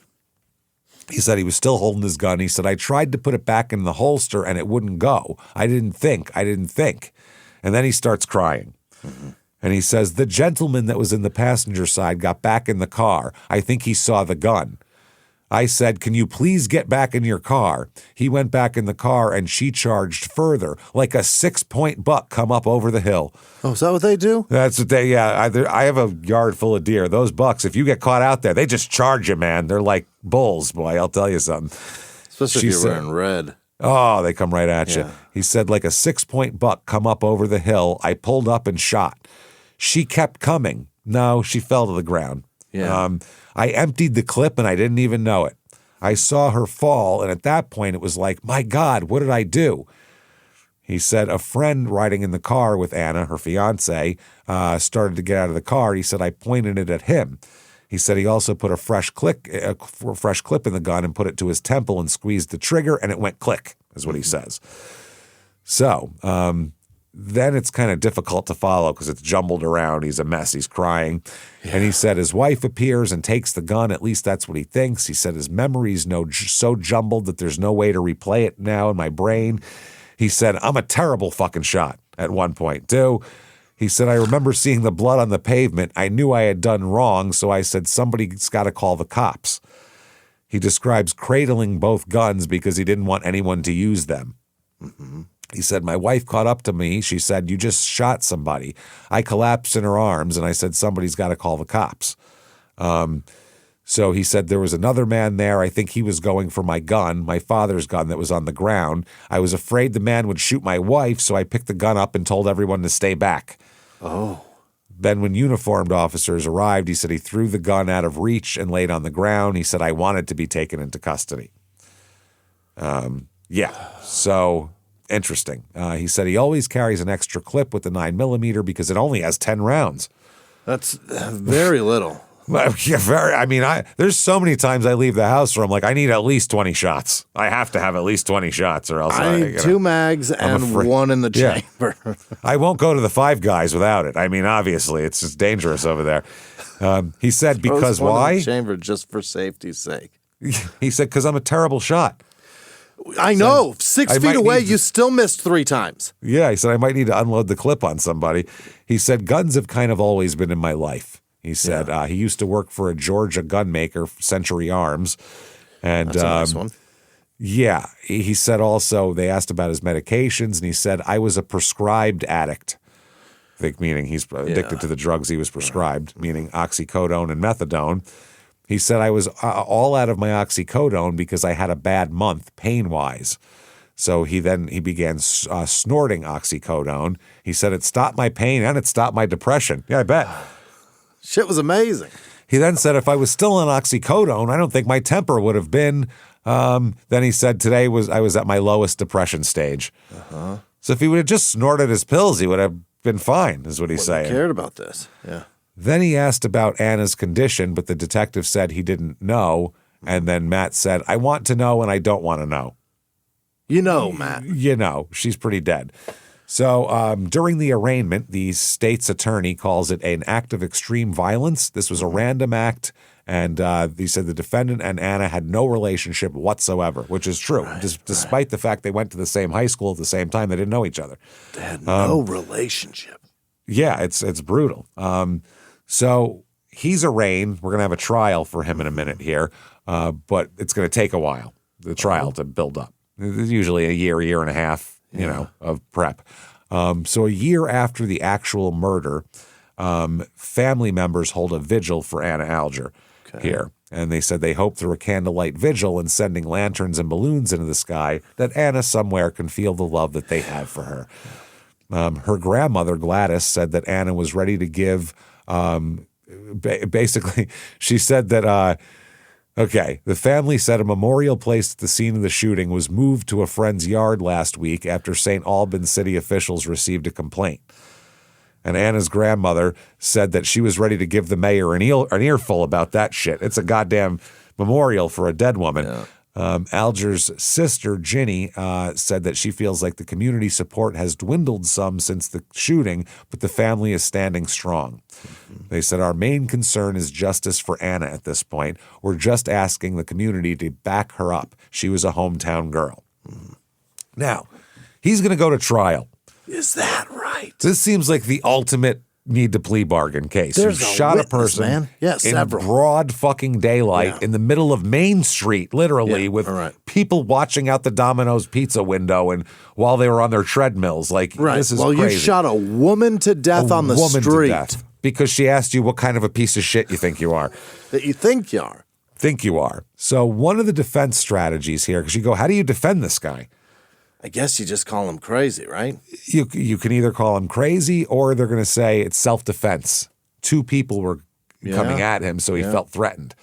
He said he was still holding his gun. He said, I tried to put it back in the holster, and it wouldn't go. I didn't think. And then he starts crying. Mm-hmm. And he says, the gentleman that was in the passenger side got back in the car. I think he saw the gun. I said, can you please get back in your car? He went back in the car and she charged further, like a 6-point buck come up over the hill. Oh, is that what they do? That's what they, yeah. I have a yard full of deer. Those bucks, if you get caught out there, they just charge you, man. They're like bulls, boy, I'll tell you something. Especially if you're wearing red. Oh, they come right at you. He said, like a 6-point buck come up over the hill. I pulled up and shot. She kept coming. No, she fell to the ground. Yeah. I emptied the clip and I didn't even know it. I saw her fall, and at that point it was like, my God, what did I do? He said a friend riding in the car with Anna, her fiance, started to get out of the car. He said I pointed it at him. He said he also put a fresh clip in the gun and put it to his temple and squeezed the trigger, and it went click, is what he says. So then it's kind of difficult to follow because it's jumbled around. He's a mess. He's crying. Yeah. And he said his wife appears and takes the gun. At least that's what he thinks. He said his memory's so jumbled that there's no way to replay it now in my brain. He said, I'm a terrible fucking shot at one point, too. He said, I remember seeing the blood on the pavement. I knew I had done wrong, so I said, somebody's got to call the cops. He describes cradling both guns because he didn't want anyone to use them. Mm-hmm. He said, my wife caught up to me. She said, you just shot somebody. I collapsed in her arms, and I said, somebody's got to call the cops. So he said there was another man there. I think he was going for my gun, my father's gun that was on the ground. I was afraid the man would shoot my wife, so I picked the gun up and told everyone to stay back. Oh. Then when uniformed officers arrived, he said he threw the gun out of reach and laid on the ground. He said, I wanted to be taken into custody. So interesting. He said he always carries an extra clip with the 9mm because it only has 10 rounds. That's very little. Yeah, very. I mean, there's so many times I leave the house where I'm like, I need at least 20 shots. I have to have at least 20 shots or else I need 2 mags and one in the chamber. I won't go to the Five Guys without it. I mean, obviously, it's just dangerous over there. He said, because why? In the chamber just for safety's sake. He said, because I'm a terrible shot. I know. 6 feet away, you still missed 3 times. Yeah, he said, I might need to unload the clip on somebody. He said, guns have kind of always been in my life. He said he used to work for a Georgia gun maker, Century Arms. And that's a nice one. Yeah, he said also they asked about his medications, and he said, I was a prescribed addict. I think meaning he's addicted to the drugs he was prescribed, meaning oxycodone and methadone. He said, I was all out of my oxycodone because I had a bad month pain-wise. So he began snorting oxycodone. He said, it stopped my pain and it stopped my depression. Yeah, I bet. Shit was amazing. He then said, if I was still on oxycodone, I don't think my temper would have been. Then he said, today I was at my lowest depression stage. So if he would have just snorted his pills, he would have been fine, is what he's saying. He cared about this. Yeah. Then he asked about Anna's condition, but the detective said he didn't know. And then Matt said, I want to know and I don't want to know. You know, Matt. You know, she's pretty dead. So during the arraignment, the state's attorney calls it an act of extreme violence. This was a random act. And he said the defendant and Anna had no relationship whatsoever, which is true. Despite the fact they went to the same high school at the same time, they didn't know each other. They had no relationship. Yeah, it's brutal. So he's arraigned. We're going to have a trial for him in a minute here, but it's going to take a while, the trial to build up. It's usually a year and a half, of prep. So a year after the actual murder, family members hold a vigil for Anna Alger here. And they said they hope through a candlelight vigil and sending lanterns and balloons into the sky that Anna somewhere can feel the love that they have for her. Her grandmother, Gladys, said that Anna was ready to give basically, she said that, the family said a memorial placed at the scene of the shooting was moved to a friend's yard last week after St. Albans city officials received a complaint. And Anna's grandmother said that she was ready to give the mayor an earful about that shit. It's a goddamn memorial for a dead woman. Yeah. Alger's sister, Ginny, said that she feels like the community support has dwindled some since the shooting, but the family is standing strong. They said, our main concern is justice for Anna at this point. We're just asking the community to back her up. She was a hometown girl. Now, he's going to go to trial. Is that right? This seems like the ultimate need to plea bargain case. There's shot witness, a person man. Yeah, in broad fucking daylight in the middle of Main Street, literally, with people watching out the Domino's pizza window and while they were on their treadmills. Like, this is crazy. You shot a woman to death on the street. Because she asked you what kind of a piece of shit you think you are. That you think you are. Think you are. So one of the defense strategies here, because you go, how do you defend this guy? I guess you just call him crazy, right? You can either call him crazy or they're going to say it's self-defense. Two people were coming at him, so he felt threatened.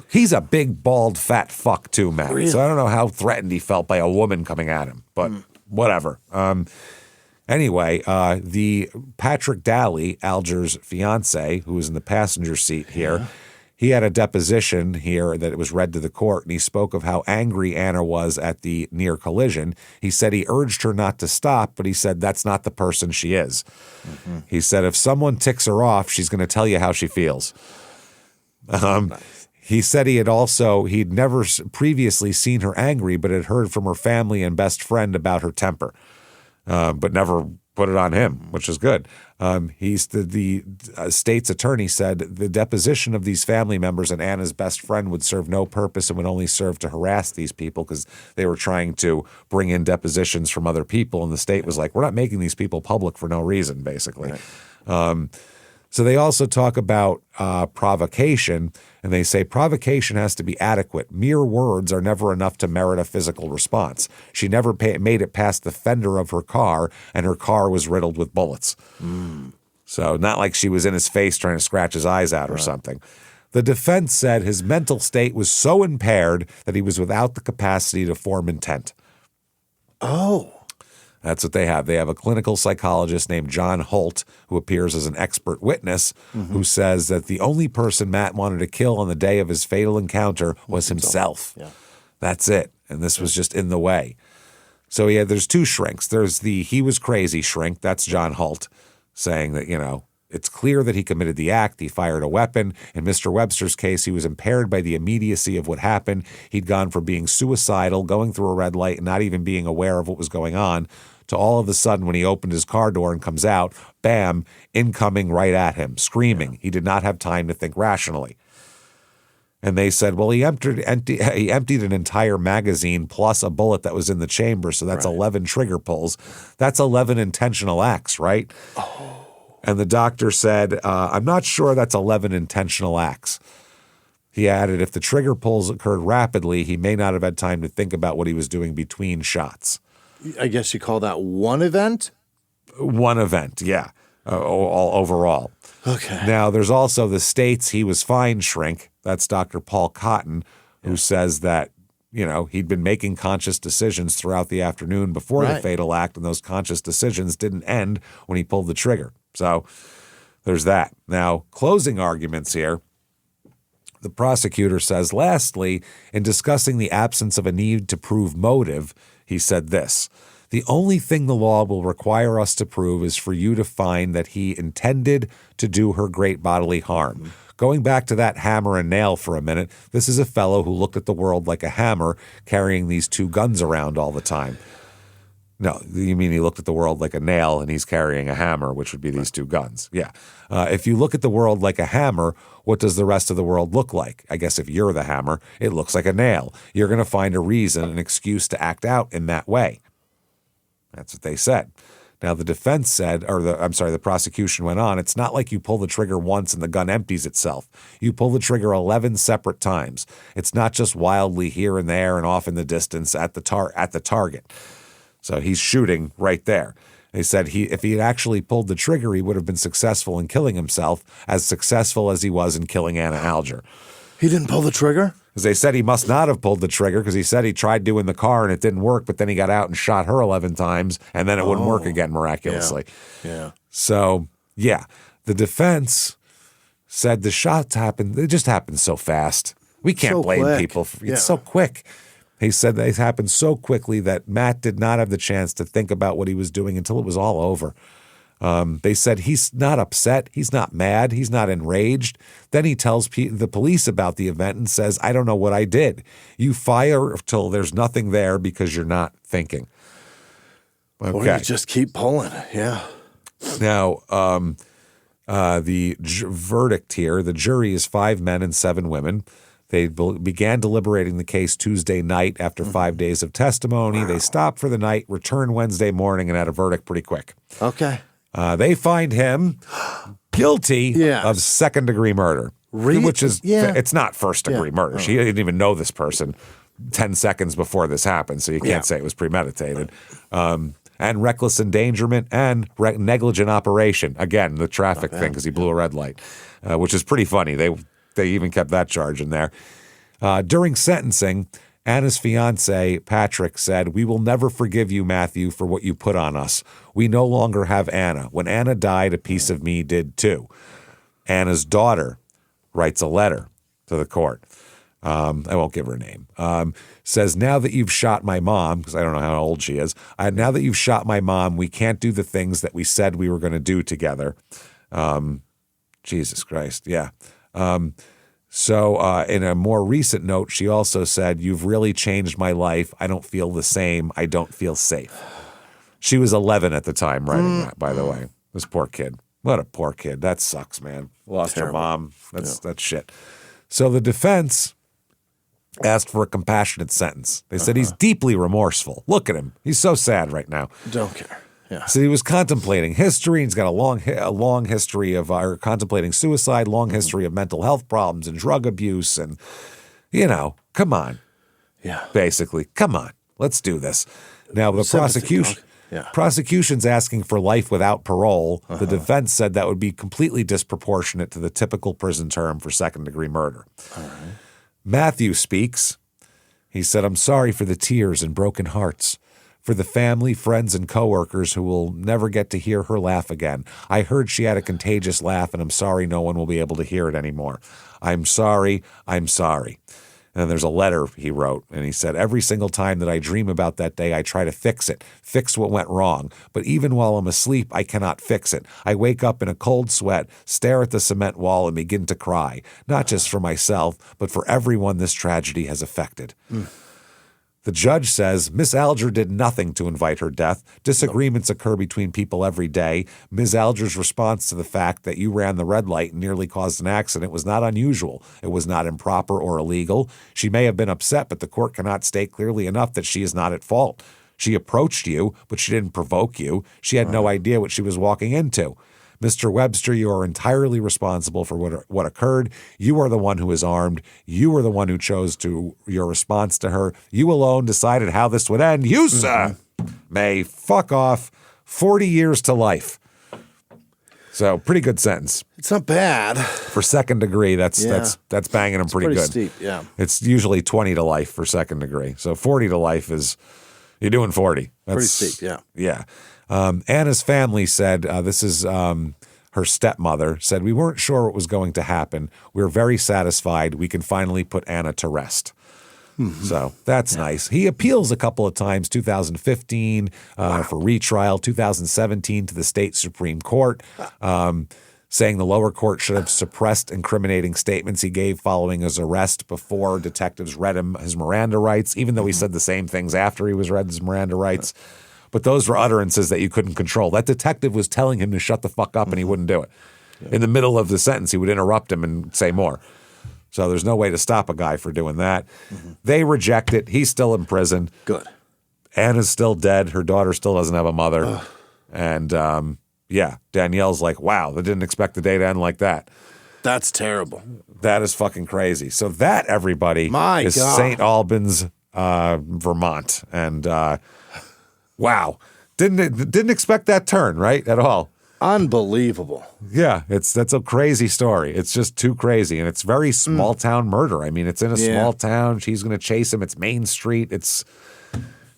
He's a big, bald, fat fuck too, Matt. Really? So I don't know how threatened he felt by a woman coming at him, but whatever. Anyway, the Patrick Daly, Alger's fiance, who was in the passenger seat here, he had a deposition here that was read to the court, and he spoke of how angry Anna was at the near collision. He said he urged her not to stop, but he said that's not the person she is. He said if someone ticks her off, she's going to tell you how she feels. He said he'd never previously seen her angry, but had heard from her family and best friend about her temper, but never put it on him, which is good. The state's attorney said the deposition of these family members and Anna's best friend would serve no purpose and would only serve to harass these people because they were trying to bring in depositions from other people. And the state was like, we're not making these people public for no reason, basically. So they also talk about provocation, and they say provocation has to be adequate. Mere words are never enough to merit a physical response. She never made it past the fender of her car, and her car was riddled with bullets. So not like she was in his face trying to scratch his eyes out or something. The defense said his mental state was so impaired that he was without the capacity to form intent. Oh. That's what they have. They have a clinical psychologist named John Holt who appears as an expert witness who says that the only person Matt wanted to kill on the day of his fatal encounter was himself. That's it. And this was just in the way. So there's two shrinks. There's the he was crazy shrink. That's John Holt saying that, it's clear that he committed the act. He fired a weapon. In Mr. Webster's case, he was impaired by the immediacy of what happened. He'd gone from being suicidal, going through a red light, and not even being aware of what was going on, to all of a sudden when he opened his car door and comes out, bam, incoming right at him, screaming. He did not have time to think rationally. And they said, well, he emptied an entire magazine plus a bullet that was in the chamber, so that's 11 trigger pulls. That's 11 intentional acts, right? Oh. And the doctor said, I'm not sure that's 11 intentional acts. He added, if the trigger pulls occurred rapidly, he may not have had time to think about what he was doing between shots. I guess you call that one event? One event, yeah, all overall. Okay. Now, there's also the states he was fine shrink. That's Dr. Paul Cotton, who says that, he'd been making conscious decisions throughout the afternoon before the fatal act, and those conscious decisions didn't end when he pulled the trigger. So there's that. Now, closing arguments here. The prosecutor says, lastly, in discussing the absence of a need to prove motive, he said this: the only thing the law will require us to prove is for you to find that he intended to do her great bodily harm. Going back to that hammer and nail for a minute, this is a fellow who looked at the world like a hammer, carrying these two guns around all the time. No, you mean he looked at the world like a nail and he's carrying a hammer, which would be these two guns. Yeah. If you look at the world like a hammer, what does the rest of the world look like? I guess if you're the hammer, it looks like a nail. You're going to find a reason, an excuse to act out in that way. That's what they said. Now, the defense said, the prosecution went on, it's not like you pull the trigger once and the gun empties itself. You pull the trigger 11 separate times. It's not just wildly here and there and off in the distance at the target. So he's shooting right there. They said if he had actually pulled the trigger, he would have been successful in killing himself, as successful as he was in killing Anna Alger. He didn't pull the trigger? Because they said he must not have pulled the trigger, because he said he tried doing the car and it didn't work, but then he got out and shot her 11 times, and then it wouldn't work again miraculously. Yeah. So, yeah. The defense said the shots happened. They just happened so fast. We can't blame people. It's so quick. He said they happened so quickly that Matt did not have the chance to think about what he was doing until it was all over. They said he's not upset. He's not mad. He's not enraged. Then he tells the police about the event and says, I don't know what I did. You fire till there's nothing there because you're not thinking. Okay. Or you just keep pulling. Yeah. Now, the verdict here, the jury is 5 men and 7 women. They began deliberating the case Tuesday night after 5 days of testimony. Wow. They stopped for the night, returned Wednesday morning, and had a verdict pretty quick. Okay. They find him guilty of second-degree murder, which is it's not first-degree murder. She didn't even know this person 10 seconds before this happened, so you can't say it was premeditated. And reckless endangerment and negligent operation. Again, the traffic thing, because he blew a red light, which is pretty funny. They even kept that charge in there. During sentencing, Anna's fiancé, Patrick, said, we will never forgive you, Matthew, for what you put on us. We no longer have Anna. When Anna died, a piece of me did too. Anna's daughter writes a letter to the court. I won't give her name. Says, now that you've shot my mom, because I don't know how old she is, now that you've shot my mom, we can't do the things that we said we were going to do together. Jesus Christ, yeah. So in a more recent note, she also said, you've really changed my life. I don't feel the same. I don't feel safe. She was 11 at the time writing that, by the way. This poor kid. What a poor kid. That sucks, man. Lost her mom. That's shit. So the defense asked for a compassionate sentence. They said he's deeply remorseful. Look at him. He's so sad right now. Don't care. Yeah. So he was contemplating history. He's got a long history of contemplating suicide, long history of mental health problems and drug abuse. And, come on. Yeah. Basically, come on. Let's do this. Now, the prosecution's asking for life without parole. The defense said that would be completely disproportionate to the typical prison term for second-degree murder. All right. Matthew speaks. He said, I'm sorry for the tears and broken hearts, for the family, friends, and coworkers who will never get to hear her laugh again. I heard she had a contagious laugh, and I'm sorry no one will be able to hear it anymore. I'm sorry. I'm sorry. And then there's a letter he wrote, and he said, every single time that I dream about that day, I try to fix it, fix what went wrong. But even while I'm asleep, I cannot fix it. I wake up in a cold sweat, stare at the cement wall, and begin to cry, not just for myself, but for everyone this tragedy has affected. The judge says Miss Alger did nothing to invite her death. Disagreements occur between people every day. Ms. Alger's response to the fact that you ran the red light and nearly caused an accident was not unusual. It was not improper or illegal. She may have been upset, but the court cannot state clearly enough that she is not at fault. She approached you, but she didn't provoke you. She had no idea what she was walking into. Mr. Webster, you are entirely responsible for what occurred. You are the one who is armed. You are the one who chose your response to her. You alone decided how this would end. You, sir, may fuck off 40 years to life. So pretty good sentence. It's not bad. For second degree, that's banging him pretty good. Steep, yeah. It's usually 20 to life for second degree. So 40 to life is, you're doing 40. That's pretty steep, yeah. Yeah. Anna's family said, this is her stepmother, said, we weren't sure what was going to happen. We were very satisfied. We can finally put Anna to rest. So that's nice. He appeals a couple of times, 2015 for retrial, 2017 to the state Supreme Court, saying the lower court should have suppressed incriminating statements he gave following his arrest before detectives read him his Miranda rights, even though he said the same things after he was read his Miranda rights. But those were utterances that you couldn't control. That detective was telling him to shut the fuck up, and he wouldn't do it. In the middle of the sentence, he would interrupt him and say more. So there's no way to stop a guy for doing that. They reject it. He's still in prison. Good. Anna's still dead. Her daughter still doesn't have a mother. And, Danielle's like, wow, they didn't expect the day to end like that. That's terrible. That is fucking crazy. So that, everybody, is God. St. Albans, Vermont. And, wow. Didn't expect that turn, right, at all. Unbelievable. Yeah, that's a crazy story. It's just too crazy. And it's very small town murder. I mean, it's in a small town. She's going to chase him. It's Main Street. It's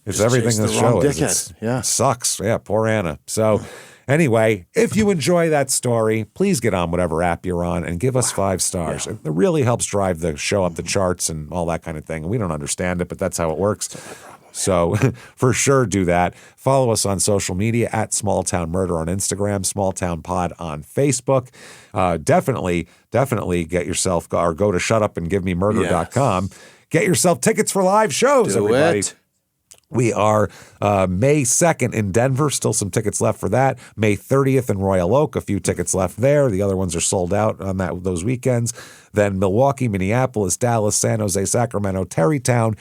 everything the show is. It sucks. Yeah, poor Anna. So anyway, if you enjoy that story, please get on whatever app you're on and give us 5 stars. Yeah. It really helps drive the show up the charts and all that kind of thing. We don't understand it, but that's how it works. So for sure do that. Follow us on social media at Small Town Murder on Instagram, Small Town Pod on Facebook. Definitely get yourself, or go to shutupandgivememurder.com. Get yourself tickets for live shows, everybody. We are May 2nd in Denver. Still some tickets left for that. May 30th in Royal Oak. A few tickets left there. The other ones are sold out on those weekends. Then Milwaukee, Minneapolis, Dallas, San Jose, Sacramento, Tarrytown,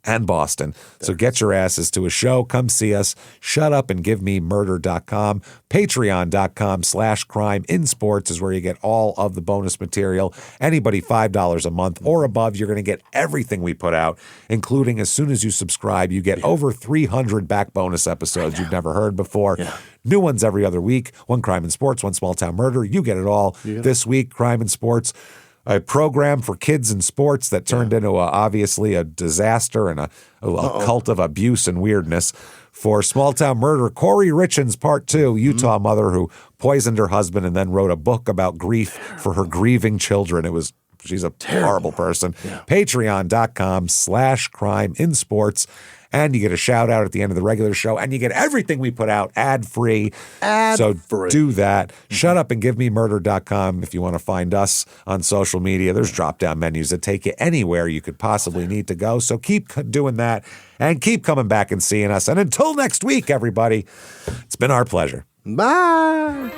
and Boston. So get your asses to a show. Come see us. Shutupandgivememurder.com. Patreon.com/CrimeInSports is where you get all of the bonus material. Anybody $5 a month or above, you're going to get everything we put out, including as soon as you subscribe, you get over 300 back bonus episodes you've never heard before. New ones every other week. One Crime and Sports, one Small Town Murder. You get it all. This week, Crime and Sports, a program for kids in sports that turned into obviously a disaster and a cult of abuse and weirdness. For Small Town Murder, Corey Richens, Part 2, Utah mother who poisoned her husband and then wrote a book about grief for her grieving children. She's a horrible person. Patreon.com/CrimeInSports. And you get a shout out at the end of the regular show, and you get everything we put out ad-free. So do that. Shutupandgivememurder.com if you want to find us on social media. There's drop-down menus that take you anywhere you could possibly need to go. So keep doing that and keep coming back and seeing us. And until next week, everybody, it's been our pleasure. Bye.